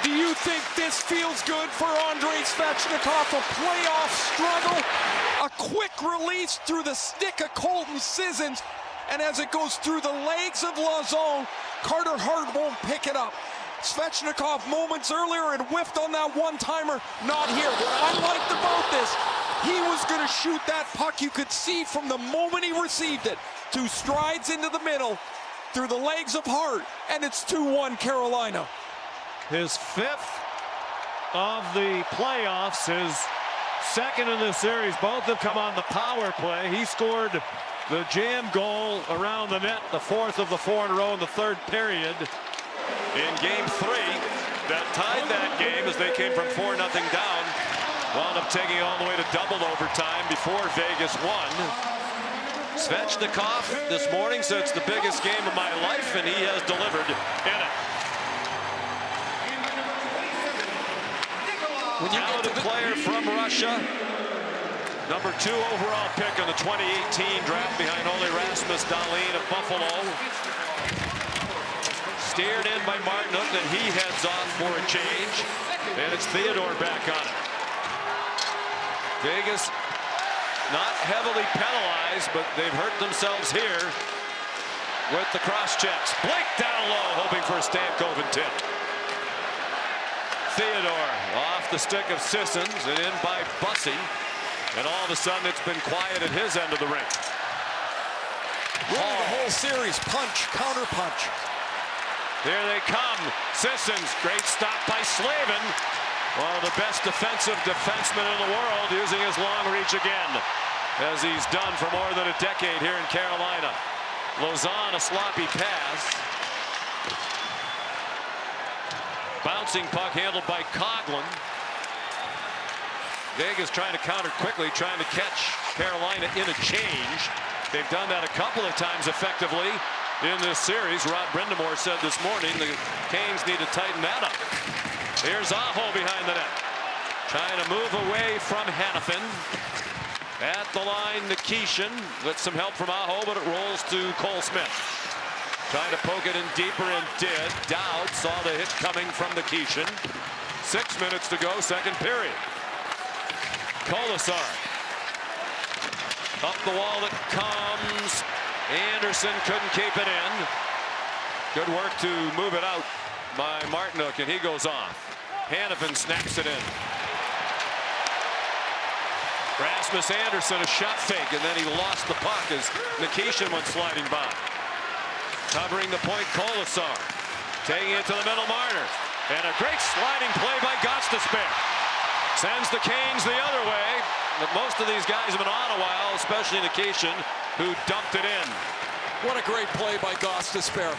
Do you think this feels good for Andrei Svechnikov? A playoff struggle, a quick release through the stick of Colton Sissons, and as it goes through the legs of Lauzon, Carter Hart won't pick it up. Svechnikov moments earlier had whiffed on that one-timer. Not here. What I liked about this, he was going to shoot that puck. You could see from the moment he received it, 2 strides into the middle, through the legs of Hart, and it's 2-1 Carolina. His 5th of the playoffs, his 2nd in the series. Both have come on the power play. He scored the jam goal around the net, the 4th of the 4 in a row in the 3rd period. In game 3, that tied that game as they came from 4-0 down. Wound up taking it all the way to double overtime before Vegas won. Svechnikov this morning said it's the biggest game of my life, and he has delivered in it. Talented player from Russia. Number 2 overall pick in the 2018 draft behind only Rasmus Dahlin of Buffalo. Steered in by Martinook, then he heads off for a change. And it's Theodore back on it. Vegas not heavily penalized, but they've hurt themselves here with the cross checks. Blake down low, hoping for a Stankoven tip. Theodore off the stick of Sissons and in by Bussey. And all of a sudden it's been quiet at his end of the rink. Really the whole series, punch, counter punch. Here they come. Sissons, great stop by Slavin. One of the best defensive defensemen in the world, using his long reach again, as he's done for more than a decade here in Carolina. Lauzon, a sloppy pass. Bouncing puck handled by Coghlan. Vegas trying to counter quickly, trying to catch Carolina in a change. They've done that a couple of times effectively in this series. Rod Brindamore said this morning the Canes need to tighten that up. Here's Aho behind the net. Trying to move away from Hanifin. At the line, Nikishin with some help from Aho, but it rolls to Cole Smith. Trying to poke it in deeper and did. Dowd saw the hit coming from Nikishin. 6 minutes to go, second period. Kolasar. Up the wall it comes. Anderson couldn't keep it in. Good work to move it out by Martinook, and he goes off. Hanifin snaps it in. Rasmus Andersson, a shot fake, and then he lost the puck as Nikishin went sliding by. Covering the point, Kolasar. Taking it to the middle, Marner. And a great sliding play by Gostisbehere. Sends the Canes the other way. But most of these guys have been on a while, especially Nikishin, who dumped it in. What a great play by Gostisbehere.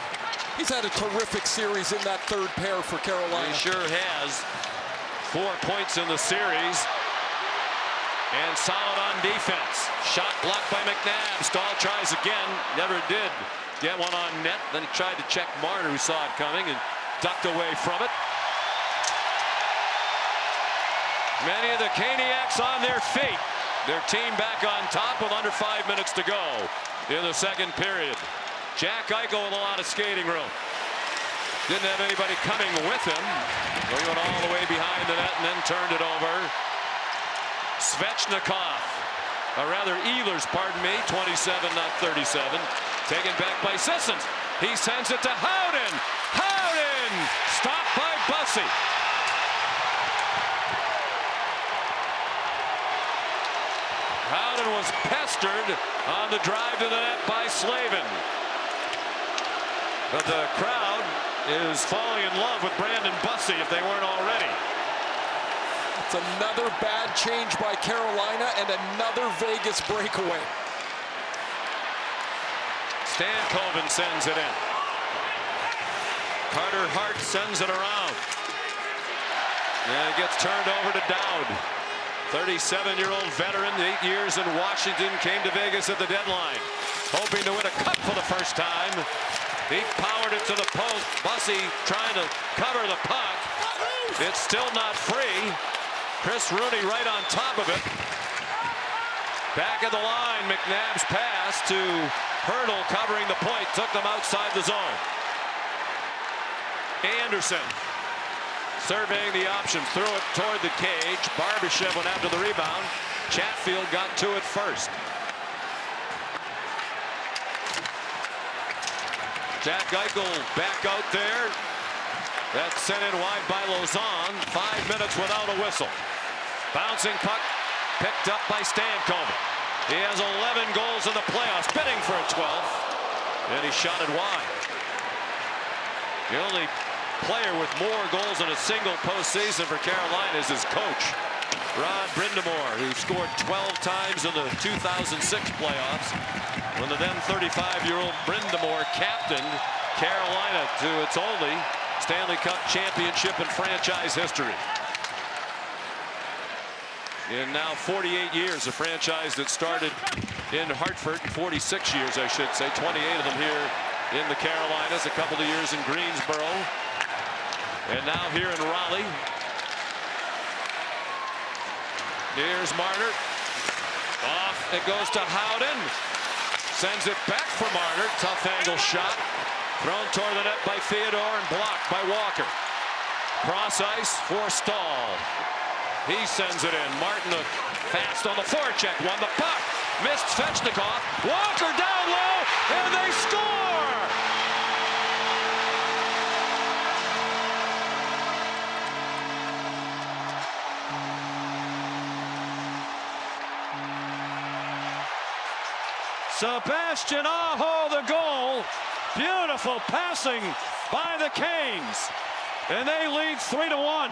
He's had a terrific series in that third pair for Carolina. He sure has. 4 points in the series. And solid on defense. Shot blocked by McNabb. Stahl tries again. Never did get one on net. Then he tried to check Marner, who saw it coming, and ducked away from it. Many of the Caniacs on their feet. Their team back on top with under 5 minutes to go in the second period. Jack Eichel with a lot of skating room. Didn't have anybody coming with him. He went all the way behind the net and then turned it over. Svechnikov, Ehlers, pardon me, 27, not 37. Taken back by Sissons. He sends it to Howden. Howden! Stopped by Bussey. Howden was pestered on the drive to the net by Slavin. But the crowd is falling in love with Brandon Bussey if they weren't already. It's another bad change by Carolina and another Vegas breakaway. Stankoven sends it in. Carter Hart sends it around. And it gets turned over to Dowd. 37-year-old veteran, 8 years in Washington, came to Vegas at the deadline, hoping to win a cup for the first time. He powered it to the post. Bussey trying to cover the puck. It's still not free. Chris Rooney right on top of it. Back of the line, McNabb's pass to Hurdle covering the point, took them outside the zone. Anderson surveying the option, threw it toward the cage. Barbashev went after the rebound. Chatfield got to it first. Jack Eichel back out there. That's sent in wide by Lauzon. 5 minutes without a whistle. Bouncing puck picked up by Stankoven. He has 11 goals in the playoffs, bidding for a 12th. And he shot it wide. The only player with more goals in a single postseason for Carolina is his coach, Rod Brind'Amour, who scored 12 times in the 2006 playoffs when the then 35-year-old Brind'Amour captained Carolina to its only Stanley Cup championship in franchise history. In now 48 years, a franchise that started in Hartford, 46 years I should say, 28 of them here in the Carolinas, a couple of years in Greensboro, and now here in Raleigh. Here's Marner. Off it goes to Howden. Sends it back for Marner. Tough angle shot. Thrown toward the net by Theodore and blocked by Walker. Cross ice for Stahl. He sends it in. Martinook fast on the forecheck. Won the puck. Missed Svechnikov. Walker down low. And they score! Sebastian Aho, the goal. Beautiful passing by the Canes. And they lead 3-1.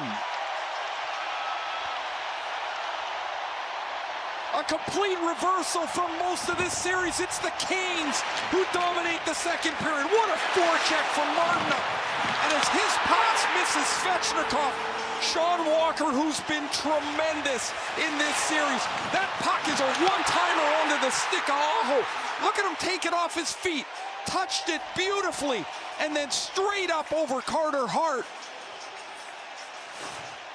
A complete reversal from most of this series. It's the Canes who dominate the second period. What a forecheck from Martinook. And as his pass misses Svechnikov, Sean Walker, who's been tremendous in this series. That puck is a one-timer onto the stick of Aho. Look at him take it off his feet. Touched it beautifully. And then straight up over Carter Hart.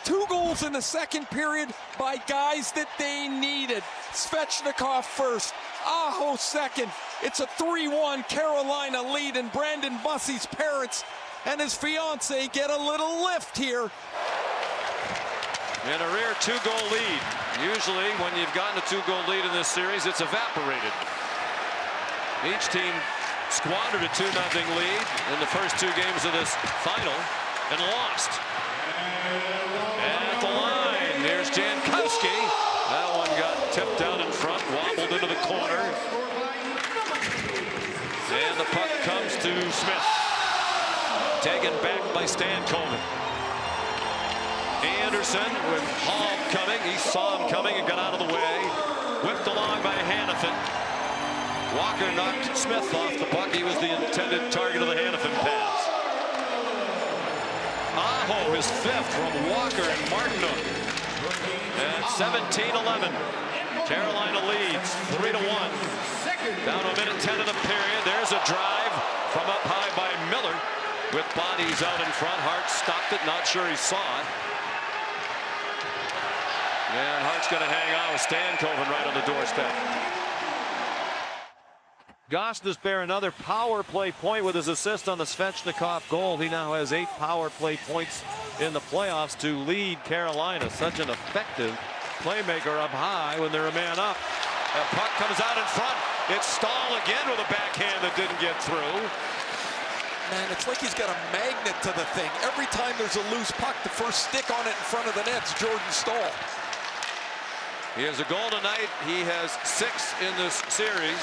2 goals in the second period by guys that they needed. Svechnikov first, Aho second. It's a 3-1 Carolina lead, and Brandon Bussey's parents and his fiance get a little lift here. In a rare 2-goal lead. Usually when you've gotten a 2-goal lead in this series, it's evaporated. Each team squandered a 2-0 lead in the first 2 games of this final. and lost. At the line, there's Jankowski. That one got tipped out in front, wobbled into the corner. And the puck comes to Smith. Taken back by Stankoven. Anderson with Hall coming. He saw him coming and got out of the way. Whipped along by Hanifin. Walker knocked Smith off the puck. He was the intended target of the Hanifin pass. Aho, his fifth from Walker and Martinook. At 17-11. Carolina leads 3-1. Down to a minute 10 of the period. There's a drive from up high by Miller. With bodies out in front. Hart stopped it. Not sure he saw it. And Hart's going to hang on with Stankoven right on the doorstep. Gostisbehere another power play point with his assist on the Svechnikov goal. He now has 8 power play points in the playoffs to lead Carolina. Such an effective playmaker up high when they're a man up. That puck comes out in front. It's Stahl again with a backhand that didn't get through. Man, it's like he's got a magnet to the thing. Every time there's a loose puck, the first stick on it in front of the net's Jordan Stahl. He has a goal tonight. He has 6 in this series.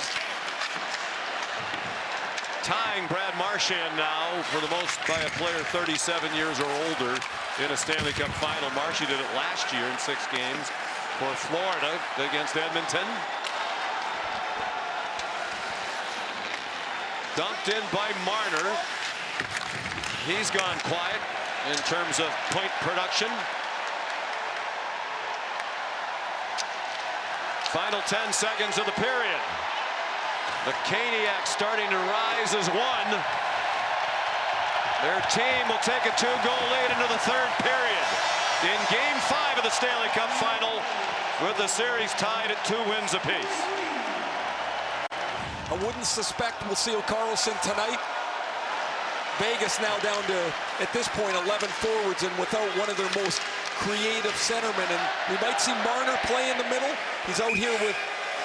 Tying Brad Marchand now for the most by a player 37 years or older in a Stanley Cup final. Marchand did it last year in 6 games for Florida against Edmonton. Dumped in by Marner. He's gone quiet in terms of point production. Final 10 seconds of the period. The Caniacs starting to rise as one. Their team will take a 2-goal lead into the 3rd period in Game 5 of the Stanley Cup Final, with the series tied at 2 wins apiece. I wouldn't suspect we'll see Karlsson tonight. Vegas now down to, at this point, 11 forwards and without one of their most creative centermen. And we might see Marner play in the middle. He's out here with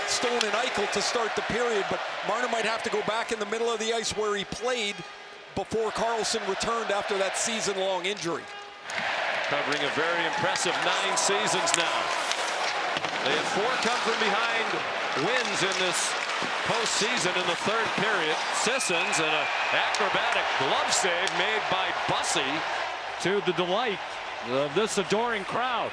Stone and Eichel to start the period, but Marner might have to go back in the middle of the ice where he played before Karlsson returned after that season-long injury. Covering a very impressive 9 seasons now. They have 4 come from behind wins in this postseason in the 3rd period. Sissons and an acrobatic glove save made by Bussy. To the delight of this adoring crowd.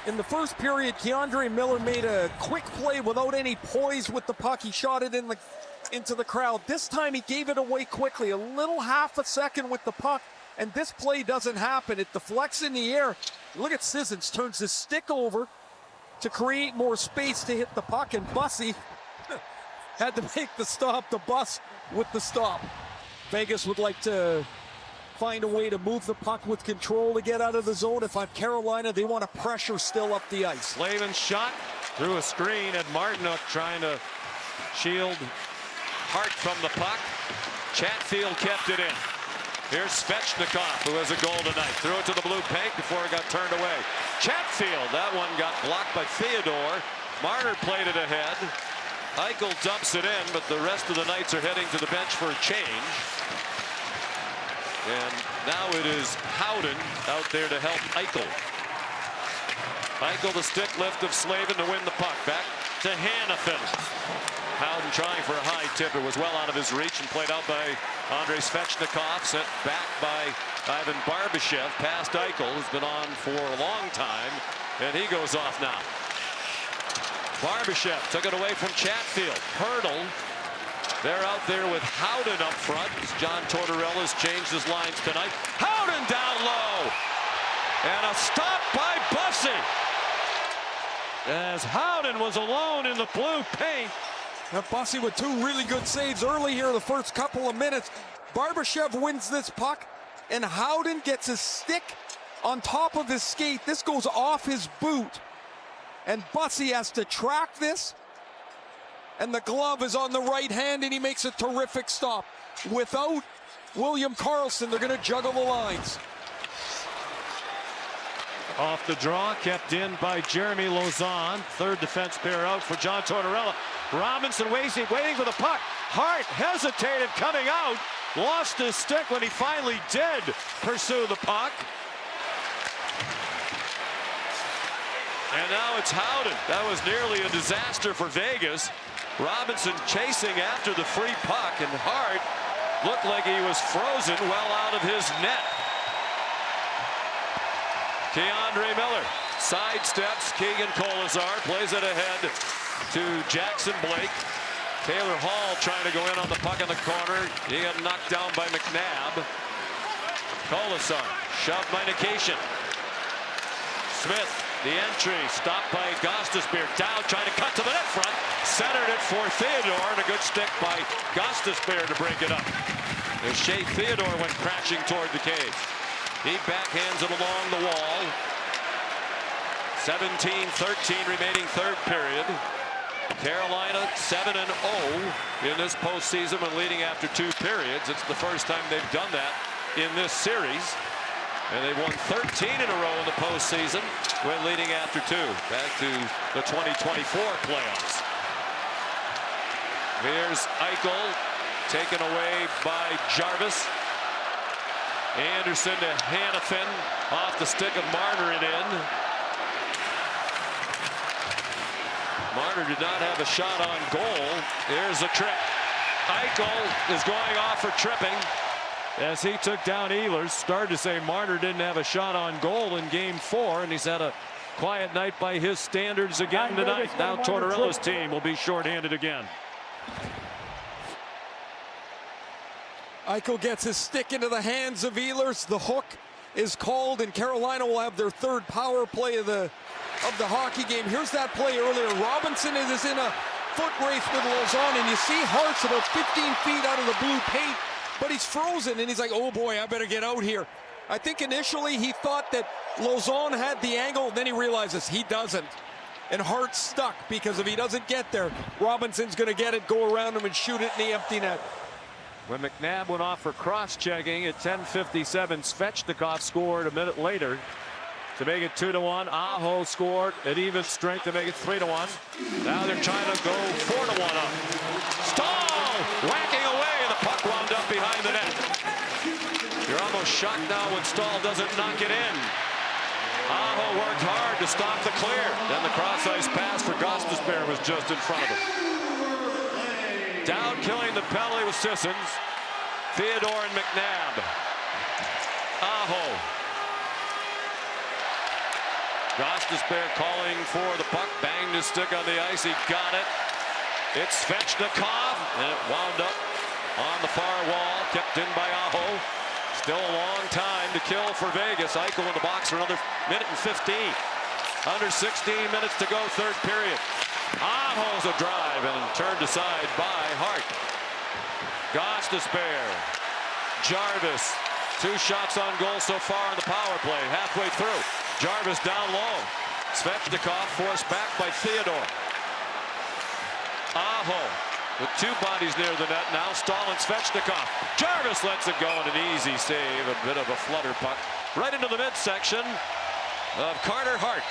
In the first period, Keandre Miller made a quick play without any poise with the puck. He shot it into the crowd. This time he gave it away quickly, a little half a second with the puck, and this play doesn't happen. It deflects in the air. Look at Sissons, turns his stick over to create more space to hit the puck, and Bussy had to make the stop, the bus with the stop. Vegas would like to find a way to move the puck with control to get out of the zone. If I'm Carolina, they want to pressure still up the ice. Slavin shot through a screen at Martinook trying to shield Hart from the puck. Chatfield kept it in. Here's Svechnikov, who has a goal tonight. Threw it to the blue paint before it got turned away. Chatfield, that one got blocked by Theodore. Marner played it ahead. Eichel dumps it in, but the rest of the Knights are heading to the bench for a change. And now it is Howden out there to help Eichel. Eichel, the stick lift of Slavin to win the puck. Back to Hanifin. Howden trying for a high tip. It was well out of his reach and played out by Andrei Svechnikov. Sent back by Ivan Barbashev. Past Eichel, who's been on for a long time. And he goes off now. Barbashev took it away from Chatfield. Hurdle. They're out there with Howden up front. John Tortorella's changed his lines tonight. Howden down low. And a stop by Bussy. As Howden was alone in the blue paint. Now Bussy with 2 really good saves early here in the first couple of minutes. Barbashev wins this puck, and Howden gets his stick on top of his skate. This goes off his boot, and Bussy has to track this. And the glove is on the right hand, and he makes a terrific stop. Without William Karlsson, they're going to juggle the lines. Off the draw, kept in by Jeremy Lauzon. 3rd defense pair out for John Tortorella. Robinson waiting for the puck. Hart hesitated coming out, lost his stick when he finally did pursue the puck. And now it's Howden. That was nearly a disaster for Vegas. Robinson chasing after the free puck, and Hart looked like he was frozen well out of his net. Keandre Miller sidesteps Keegan Kolesar, plays it ahead to Jackson Blake. Taylor Hall trying to go in on the puck in the corner. He got knocked down by McNabb. Kolesar shoved by Nikishin. Smith, the entry, stopped by Gostisbehere. Dowd trying to cut to the net front. Centered it for Theodore, and a good stick by Gostisbehere to break it up. As Shea Theodore went crashing toward the cage. He backhands it along the wall. 17-13 remaining third period. Carolina 7-0 in this postseason when leading after 2 periods. It's the first time they've done that in this series. And they've won 13 in a row in the postseason when leading after 2. Back to the 2024 playoffs. Here's Eichel, taken away by Jarvis. Anderson to Hanifin, off the stick of Marner and in. Marner did not have a shot on goal. Here's a trip. Eichel is going off for tripping. As he took down Ehlers, started to say Marner didn't have a shot on goal in game 4, and he's had a quiet night by his standards again tonight. Now Tortorella's team will be shorthanded again. Eichel gets his stick into the hands of Ehlers. The hook is called, and Carolina will have their 3rd power play of the hockey game. Here's that play earlier. Robinson is in a foot race with Lauzon, and you see Hart's about 15 feet out of the blue paint, but he's frozen, and he's like, oh boy, I better get out here. I think initially he thought that Lauzon had the angle, then he realizes he doesn't. And Hart's stuck, because if he doesn't get there, Robinson's going to get it, go around him, and shoot it in the empty net. When McNabb went off for cross-checking at 10:57, Svechnikov scored a minute later to make it 2-1. Aho scored at even strength to make it 3-1. Now they're trying to go 4-1 up. Stahl whacking away, and the puck wound up behind the net. You're almost shocked now when Stahl doesn't knock it in. Aho worked hard to stop the clear. Then the cross-ice pass for Gostisbehere was just in front of him. Dowd killing the penalty with Sissons. Theodore and McNabb. Aho. Gostisbehere calling for the puck. Banged his stick on the ice. He got it. It's Svechnikov, and it wound up on the far wall. Kept in by Aho. Still a long time to kill for Vegas. Eichel in the box for another minute and 15. Under 16 minutes to go, third period. Aho's a drive and turned aside by Hart. Gostisbehere. Jarvis. 2 shots on goal so far in the power play. Halfway through. Jarvis down low. Svechnikov forced back by Theodore. Aho with 2 bodies near the net. Now Stahl and Svechnikov. Jarvis lets it go, and an easy save. A bit of a flutter puck right into the midsection of Carter Hart.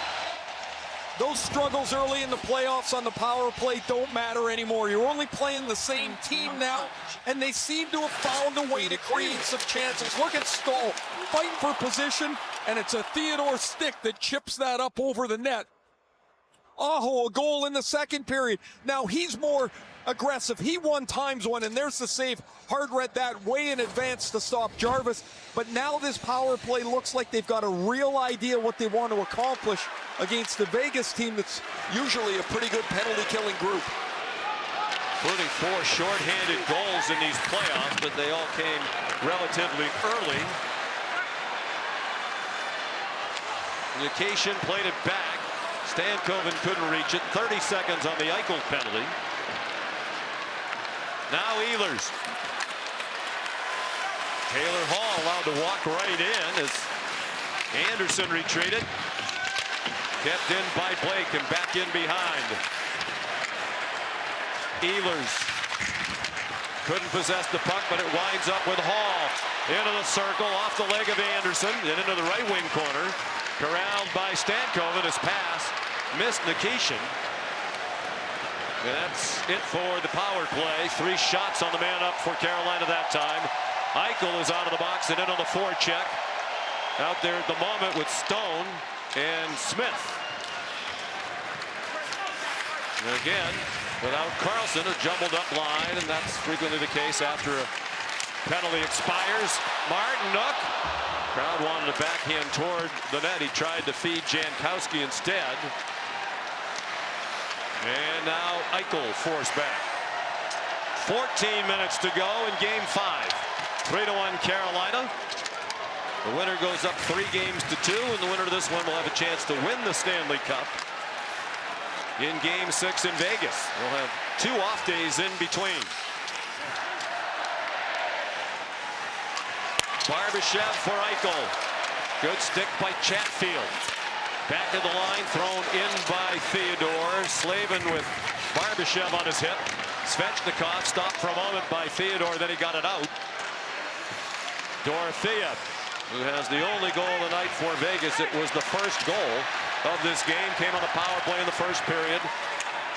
Those struggles early in the playoffs on the power play don't matter anymore. You're only playing the same team now, and they seem to have found a way to create some chances. Look at Stahl fighting for position, and it's a Theodore stick that chips that up over the net. Aho, a goal in the second period. Now he's more aggressive. He won times one, and there's the save. Hart read that way in advance to stop Jarvis. But now this power play looks like they've got a real idea what they want to accomplish against the Vegas team that's usually a pretty good penalty-killing group. Including 4 shorthanded goals in these playoffs, but they all came relatively early. Nikishin played it back. Stankoven couldn't reach it. 30 seconds on the Eichel penalty. Now Ehlers. Taylor Hall allowed to walk right in as Anderson retreated. Kept in by Blake and back in behind. Ehlers couldn't possess the puck, but it winds up with Hall. Into the circle, off the leg of Anderson, and into the right wing corner. Corralled by Stankoven. His pass missed Nikishin. And that's it for the power play. 3 shots on the man up for Carolina that time. Eichel is out of the box and in on the forecheck. Out there at the moment with Stone and Smith. And again, without Carlson, a jumbled up line, and that's frequently the case after a penalty expires. Martinook. Crowd wanted a backhand toward the net. He tried to feed Jankowski instead. And now Eichel forced back. 14 minutes to go in game 5. 3-1 Carolina. The winner goes up 3 games to 2, and the winner of this one will have a chance to win the Stanley Cup in game 6 in Vegas. We'll have 2 off days in between. Barbashev for Eichel. Good stick by Chatfield. Back of the line, thrown in by Theodore. Slavin with Barbashev on his hip. Svechnikov stopped for a moment by Theodore, then he got it out. Dorofeyev, who has the only goal of the night for Vegas. It was the first goal of this game. Came on the power play in the first period.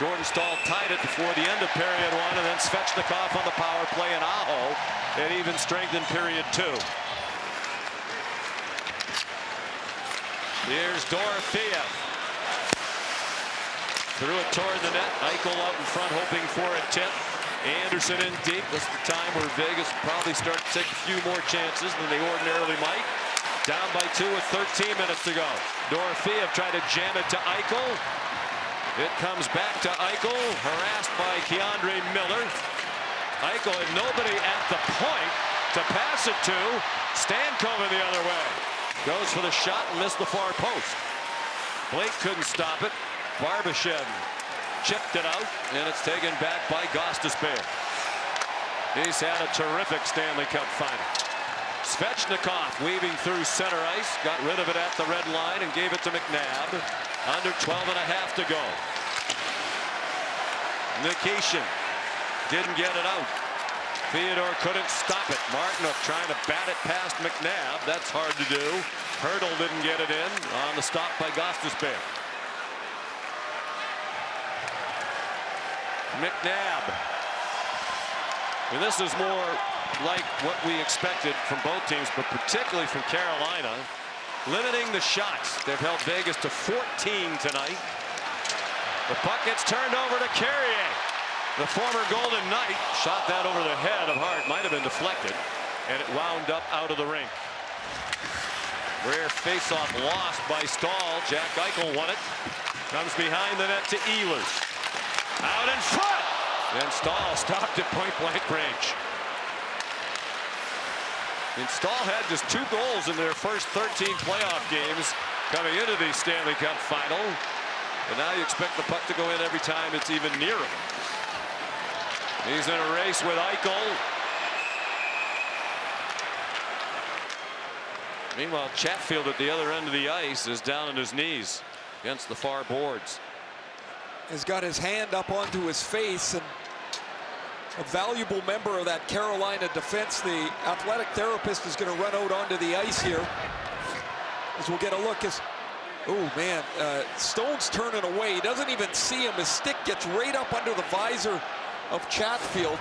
Jordan Staal tied it before the end of period 1, and then Svechnikov on the power play, and Aho at even strength in period 2. Here's Dorofeyev. Threw it toward the net. Eichel out in front hoping for a tip. Anderson in deep. This is the time where Vegas probably start to take a few more chances than they ordinarily might. Down by 2 with 13 minutes to go. Dorofeyev tried to jam it to Eichel. It comes back to Eichel, harassed by Keandre Miller. Eichel had nobody at the point to pass it to. Stankoven the other way. Goes for the shot and missed the far post. Blake couldn't stop it. Barbashev chipped it out, and it's taken back by Gostisbehere. He's had a terrific Stanley Cup final. Svechnikov weaving through center ice, got rid of it at the red line and gave it to McNabb. Under 12.5 to go. Nikishin didn't get it out. Theodore couldn't stop it. Martinook trying to bat it past McNabb. That's hard to do. Hurdle didn't get it in on the stop by Gostisbehere. McNabb. And this is more like what we expected from both teams, but particularly from Carolina. Limiting the shots. They've held Vegas to 14 tonight. The puck gets turned over to Carrier. The former Golden Knight shot that over the head of Hart. Might have been deflected, and it wound up out of the rink. Rare faceoff lost by Staal. Jack Eichel won it. Comes behind the net to Ehlers. Out in front. And Staal stopped at point-blank range. And Staal had just 2 goals in their first 13 playoff games coming into the Stanley Cup final. And now you expect the puck to go in every time it's even near him. He's in a race with Eichel. Meanwhile, Chatfield at the other end of the ice is down on his knees against the far boards. Has got his hand up onto his face, and a valuable member of that Carolina defense. The athletic therapist is going to run out onto the ice here, as we'll get a look. As oh man, Stone's turning away. He doesn't even see him. His stick gets right up under the visor of Chatfield.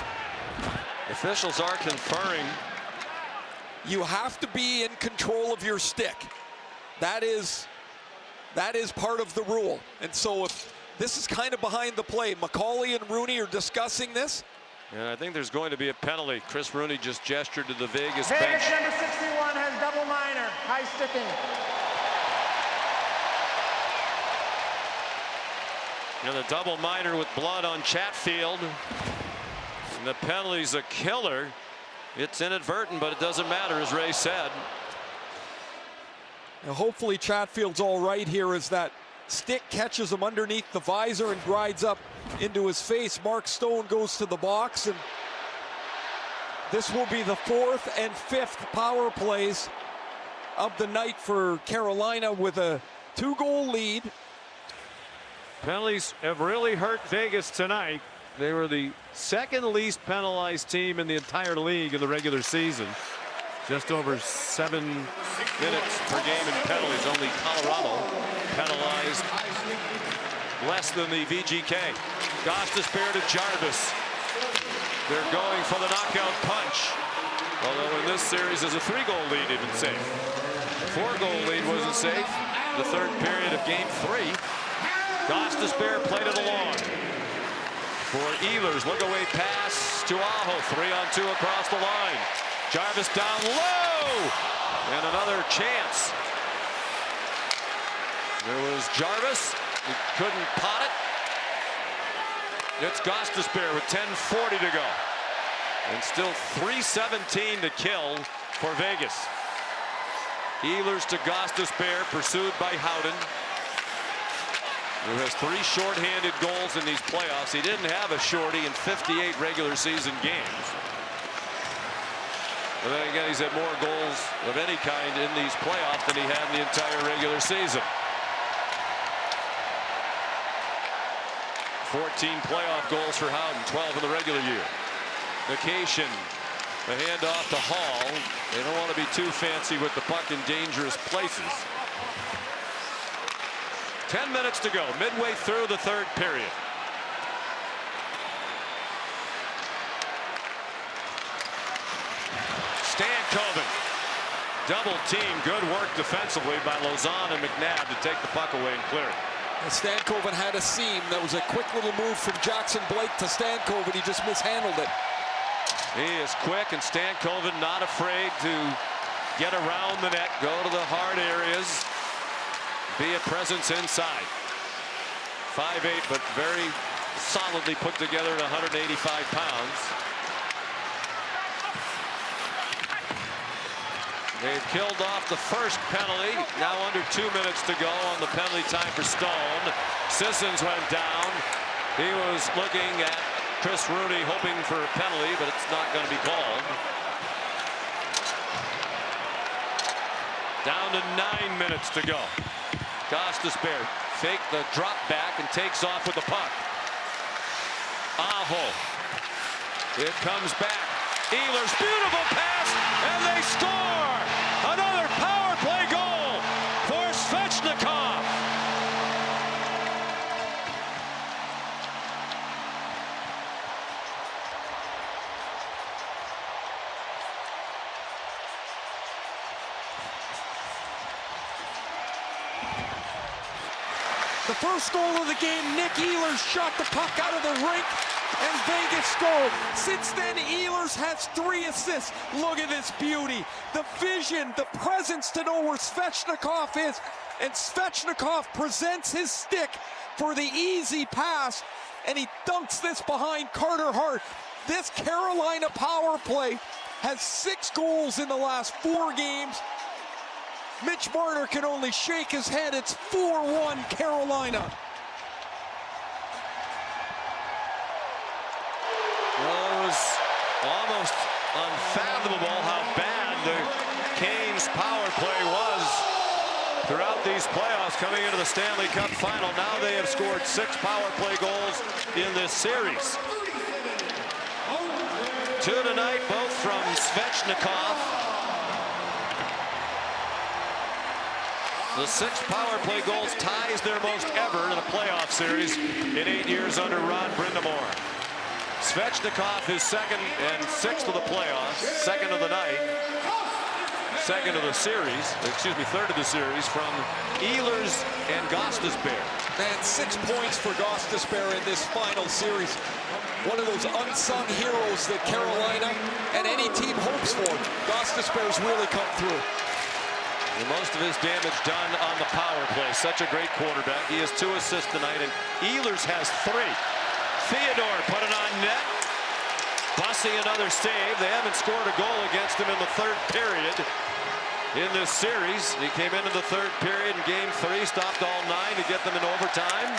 Officials are conferring. You have to be in control of your stick. That is part of the rule. And so if this is kind of behind the play, McCauley and Rooney are discussing this. And I think there's going to be a penalty. Chris Rooney just gestured to the Vegas bench. Vegas number 61 has double minor, high sticking. And the double minor with blood on Chatfield. And the penalty's a killer. It's inadvertent, but it doesn't matter, as Ray said. Now hopefully Chatfield's all right here as that stick catches him underneath the visor and glides up into his face. Mark Stone goes to the box, and this will be the 4th and 5th power plays of the night for Carolina with a 2-goal lead. Penalties have really hurt Vegas tonight. They were the 2nd least penalized team in the entire league in the regular season. Just over 7 minutes per game in penalties. Only Colorado penalized less than the VGK. Gostisbehere to Jarvis. They're going for the knockout punch. Although in this series is a 3-goal lead even safe. 4-goal lead wasn't safe. The third period of game 3. Gostisbehere played it along. For Ehlers, look away pass to Aho. 3-on-2 across the line. Jarvis down low. And another chance. There was Jarvis. He couldn't pot it. It's Gostisbehere with 10:40 to go. And still 3:17 to kill for Vegas. Ehlers to Gostisbehere, pursued by Howden, who has 3 shorthanded goals in these playoffs. He didn't have a shorty in 58 regular season games. But then again, he's had more goals of any kind in these playoffs than he had in the entire regular season. 14 playoff goals for Howden, 12 in the regular year. Vacation, the handoff to Hall. They don't want to be too fancy with the puck in dangerous places. 10 minutes to go, midway through the third period. Stankoven, double team, good work defensively by Lauzon and McNabb to take the puck away and clear it. Stankoven had a seam. That was a quick little move from Jackson Blake to Stankoven. He just mishandled it. He is quick, and Stankoven not afraid to get around the net, go to the hard areas, be a presence inside. 5'8", but very solidly put together at 185 pounds. They've killed off the first penalty. Now under 2 minutes to go on the penalty time for Stone. Sissons went down. He was looking at Chris Rooney, hoping for a penalty, but it's not going to be called. Down to 9 minutes to go. Gostisbehere faked the drop back and takes off with the puck. Aho. It comes back. Ehlers, beautiful pass, and they score! Another power play goal for Svechnikov. The first goal of the game, Nick Ehlers shot the puck out of the rink, and Vegas scored. Since then, Ehlers has 3 assists. Look at this beauty. The vision, the presence to know where Svechnikov is. And Svechnikov presents his stick for the easy pass, and he dunks this behind Carter Hart. This Carolina power play has 6 goals in the last 4 games. Mitch Marner can only shake his head. It's 4-1 Carolina. Well, it was almost unfathomable how bad the Canes power play was throughout these playoffs coming into the Stanley Cup final. Now they have scored 6 power play goals in this series. 2 tonight, both from Svechnikov. The 6 power play goals ties their most ever in a playoff series in 8 years under Rod Brind'Amour. Svechnikov is 2nd and 6th of the playoffs, 2nd of the night, 2nd of the series, excuse me, 3rd of the series from Ehlers and Gostisbehere. And 6 points for Gostisbehere in this final series. One of those unsung heroes that Carolina and any team hopes for. Gostisbehere's really come through. And most of his damage done on the power play. Such a great quarterback. He has 2 assists tonight, and Ehlers has 3. Theodore put it on net. Bussy another save. They haven't scored a goal against him in the 3rd period in this series. He came into the 3rd period in game 3, stopped all 9 to get them in overtime.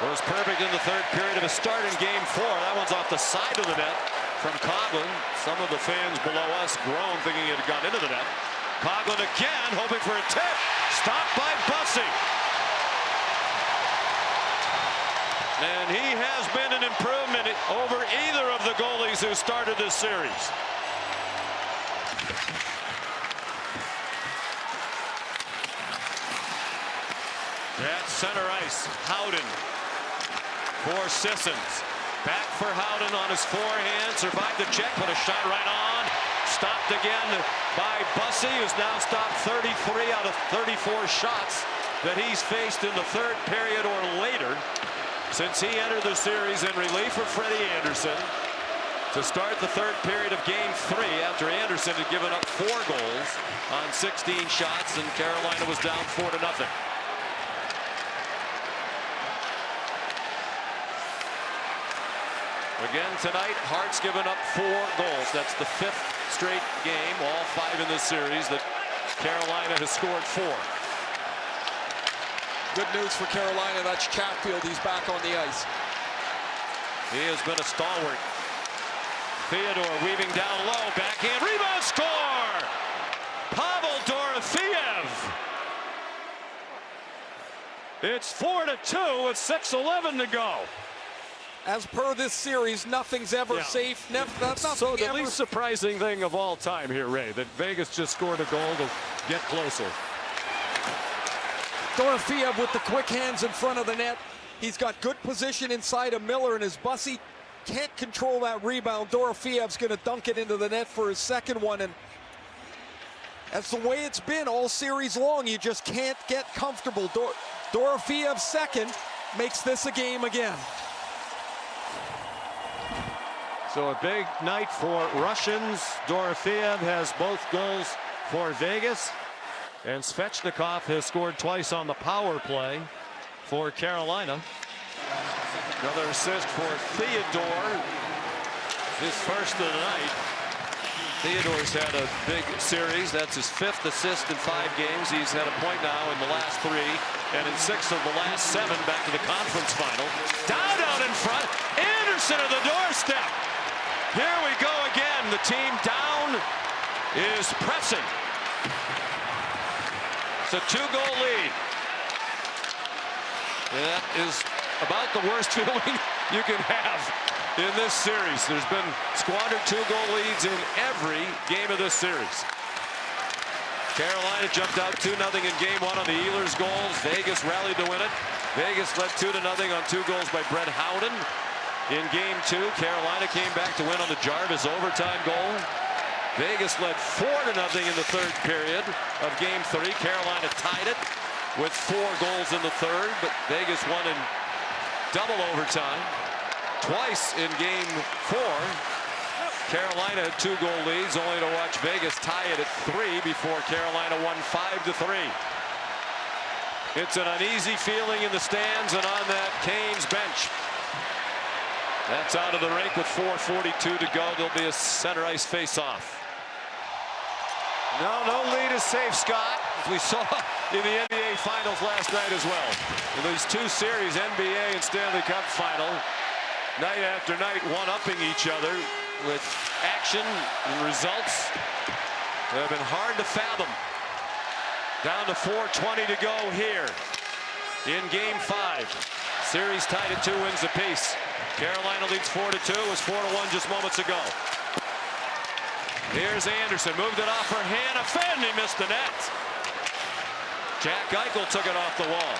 Was perfect in the 3rd period of a start in game 4. That one's off the side of the net from Coghlan. Some of the fans below us groaned thinking it had gone into the net. Coghlan again, hoping for a tip. Stopped by Bussy. And he has been an improvement over either of the goalies who started this series. At center ice, Howden for Sissons. Back for Howden on his forehand. Survived the check, put a shot right on. stopped again by Bussey, who's now stopped 33 out of 34 shots that he's faced in the third period or later since he entered the series in relief for Freddie Anderson to start the third period of Game 3 after Anderson had given up 4 goals on 16 shots and Carolina was down 4-0. Again tonight, Hart's given up 4 goals. That's the 5th straight game, all 5 in this series, that Carolina has scored 4. Good news for Carolina. That's Chatfield. He's back on the ice. He has been a stalwart. Theodore weaving down low, backhand, rebound, score! Pavel Dorofeev. It's 4-2 with 6:11 to go. As per this series, nothing's ever safe. So the least surprising thing of all time here, Ray, that Vegas just scored a goal to get closer. Dorofeev with the quick hands in front of the net. He's got good position inside of Miller, and as Bussey can't control that rebound, Dorofeev's going to dunk it into the net for his second one. And that's the way it's been all series long. You just can't get comfortable. Dorofeev's second makes this a game again. So a big night for Russians. Dorofeev has both goals for Vegas, and Svechnikov has scored twice on the power play for Carolina. Another assist for Theodore, his first of the night. Theodore's had a big series. That's his 5th assist in 5 games. He's had a point now in the last 3, and in 6 of the last 7 back to the conference final. Down out in front, Anderson at the doorstep. Here we go again. The team down is pressing. It's a 2-goal lead. That is about the worst feeling you can have in this series. There's been squandered 2-goal leads in every game of this series. Carolina jumped out 2-0 in Game 1 on the Ehlers goals. Vegas rallied to win it. Vegas led 2-0 on 2 goals by Brett Howden. In Game 2, Carolina came back to win on the Jarvis overtime goal. Vegas led 4-0 in the third period of Game 3. Carolina tied it with 4 goals in the third, but Vegas won in double overtime. Twice in Game 4, Carolina had 2-goal leads, only to watch Vegas tie it at 3 before Carolina won 5-3. It's an uneasy feeling in the stands and on that Canes bench. That's out of the rink with 4:42 to go. There'll be a center ice face-off. No lead is safe, Scott, as we saw in the NBA Finals last night as well. In these 2 series, NBA and Stanley Cup final, night after night, one-upping each other with action and results that have been hard to fathom. Down to 4:20 to go here in Game 5. Series tied at 2 wins apiece. Carolina leads 4-2. It was 4-1 just moments ago. Here's Anderson. Moved it off for Hanifin. He missed the net. Jack Eichel took it off the wall.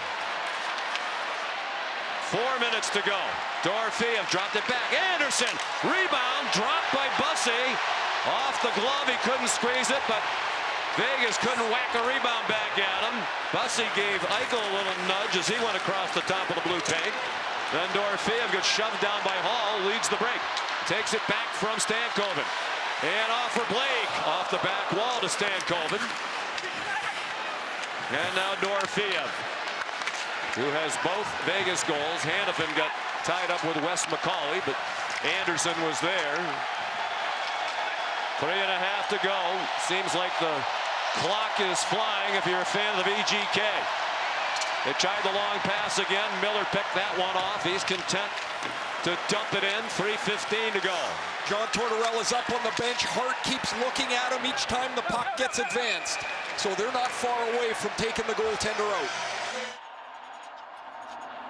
4 minutes to go. Dorofeev dropped it back. Anderson. Rebound. Dropped by Bussey. Off the glove. He couldn't squeeze it, but Vegas couldn't whack a rebound back at him. Bussey gave Eichel a little nudge as he went across the top of the blue tank. Then Dorofeev gets shoved down by Hall, leads the break. Takes it back from Stankoven. And off for Blake. Off the back wall to Stankoven. And now Dorofeev, who has both Vegas goals. Hanifin got tied up with Wes McCauley, but Anderson was there. 3.5 to go. Seems like the clock is flying if you're a fan of the VGK. They tried the long pass again. Miller picked that one off. He's content to dump it in. 3:15 to go. John Tortorella's up on the bench. Hart keeps looking at him each time the puck gets advanced. So they're not far away from taking the goaltender out.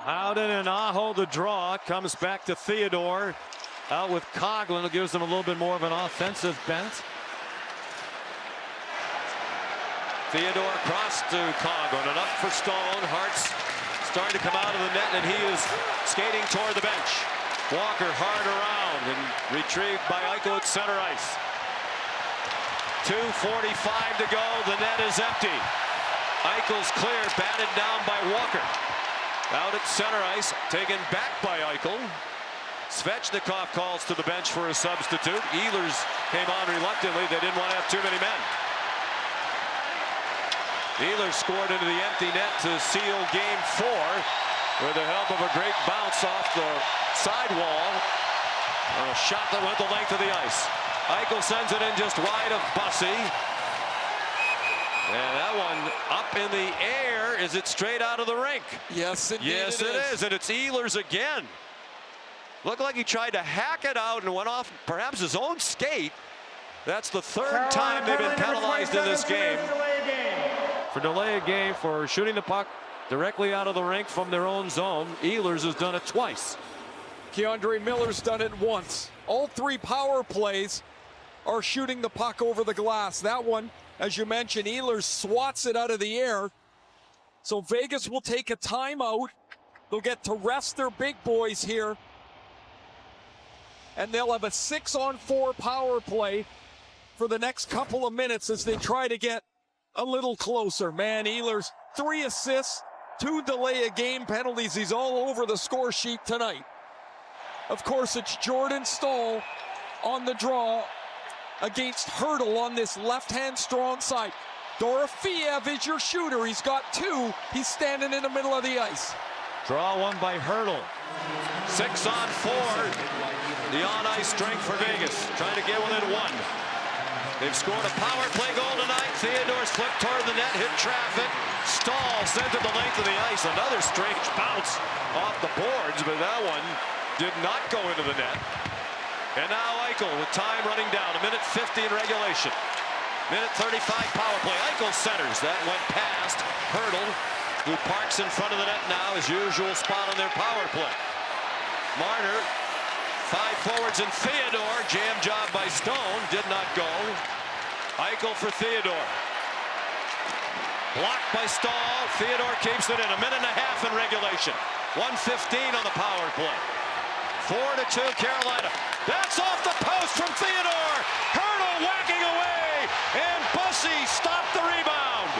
Howden and Aho the draw. Comes back to Theodore. Out with Coghlan. It gives them a little bit more of an offensive bent. Theodore across to Coghlan and up for Stone. Hart's starting to come out of the net, and he is skating toward the bench. Walker hard around and retrieved by Eichel at center ice. 2:45 to go. The net is empty. Eichel's clear, batted down by Walker. Out at center ice, taken back by Eichel. Svechnikov calls to the bench for a substitute. Ehlers came on reluctantly. They didn't want to have too many men. Ehlers scored into the empty net to seal game 4 with the help of a great bounce off the sidewall. A shot that went the length of the ice. Eichel sends it in just wide of Bussey. And that one up in the air. Is it straight out of the rink? Yes, indeed. Yes, it is. And it's Ehlers again. Looked like he tried to hack it out and went off perhaps his own skate. That's the third time they've been penalized in this game. For delay a game for shooting the puck directly out of the rink from their own zone. Ehlers has done it twice. Keandre Miller's done it once. All 3 power plays are shooting the puck over the glass. That one, as you mentioned, Ehlers swats it out of the air. So Vegas will take a timeout. They'll get to rest their big boys here. And they'll have a 6-on-4 power play for the next couple of minutes as they try to get a little closer. Man, Ehlers, 3 assists, 2 delay a game penalties. He's all over the score sheet tonight. Of course, it's Jordan Staal on the draw against Hertl on this left-hand strong side. Dorofeev is your shooter. He's got 2. He's standing in the middle of the ice. Draw one by Hertl. 6-on-4. The on-ice strength for Vegas. Trying to get within 1. They've scored a power play goal tonight. Theodore's flipped toward the net, hit traffic. Staal sent it the length of the ice. Another strange bounce off the boards, but that one did not go into the net. And now Eichel with time running down. 1:50 in regulation. 1:35 power play. Eichel centers. That went past Hertl, who parks in front of the net now, his usual spot on their power play. Marner, 5 forwards and Theodore. Jam job by Stone. Did not go. Eichel for Theodore. Blocked by Staal. Theodore keeps it in. 1.5 in regulation. 1:15 on the power play. 4-2 Carolina. That's off the post from Theodore. Hertl whacking away. And Bussey stopped the rebound.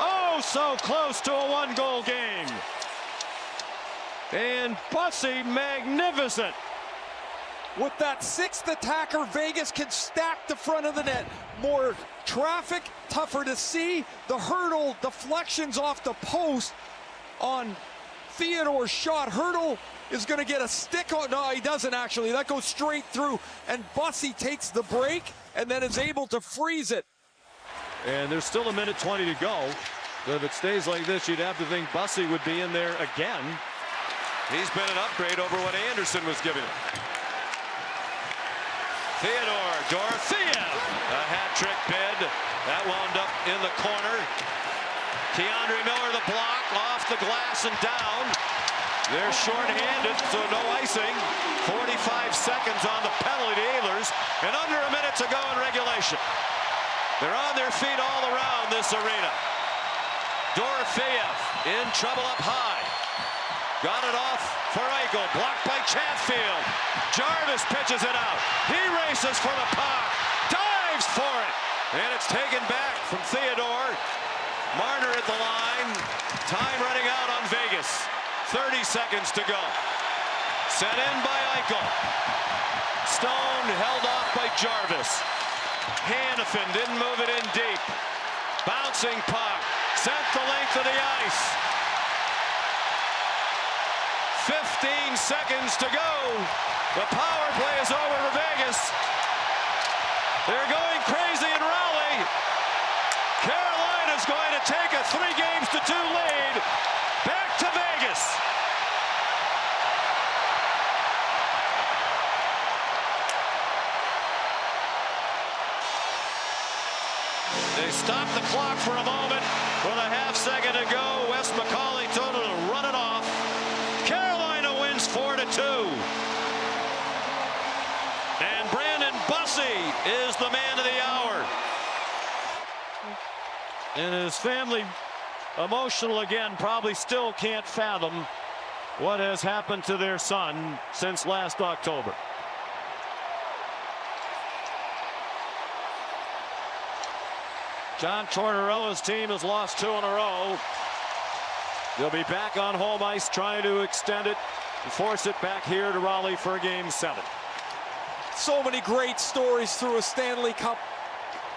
Oh, so close to a 1-goal game. And Bussey, magnificent. With that 6th attacker, Vegas can stack the front of the net. More traffic, tougher to see. The Hertl deflections off the post on Theodore's shot. Hertl is going to get a stick on. No, he doesn't actually. That goes straight through. And Bussey takes the break and then is able to freeze it. And there's still 1:20 to go. But if it stays like this, you'd have to think Bussey would be in there again. He's been an upgrade over what Anderson was giving him. Theodore, Dorofeev, a hat-trick bid. That wound up in the corner. Keandre Miller, the block, off the glass and down. They're short-handed, so no icing. 45 seconds on the penalty to Ehlers, and under a minute to go in regulation. They're on their feet all around this arena. Dorofeev in trouble up high. Got it off for Eichel, blocked by Chatfield. Jarvis pitches it out. He races for the puck, dives for it, and it's taken back from Theodore. Marner at the line. Time running out on Vegas. 30 seconds to go. Sent in by Eichel. Stone held off by Jarvis. Hanifin didn't move it in deep. Bouncing puck. Sent the length of the ice. 15 seconds to go. The power play is over for Vegas. They're going crazy in Raleigh. Carolina's going to take a 3-2 lead. Back to Vegas. They stopped the clock for a moment with a half-second to go. Wes McCauley told them to run it off. Carolina wins 4-2. And Brandon Bussey is the man of the hour. And his family, emotional again, probably still can't fathom what has happened to their son since last October. John Tortorella's team has lost 2 in a row. They'll be back on home ice trying to extend it and force it back here to Raleigh for Game 7. So many great stories through a Stanley Cup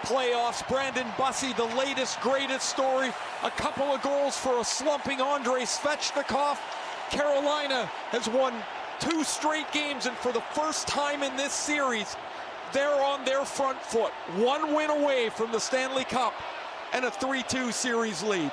playoffs. Brandon Bussey, the latest, greatest story. A couple of goals for a slumping Andrei Svechnikov. Carolina has won 2 straight games, and for the first time in this series, they're on their front foot. 1 win away from the Stanley Cup and a 3-2 series lead.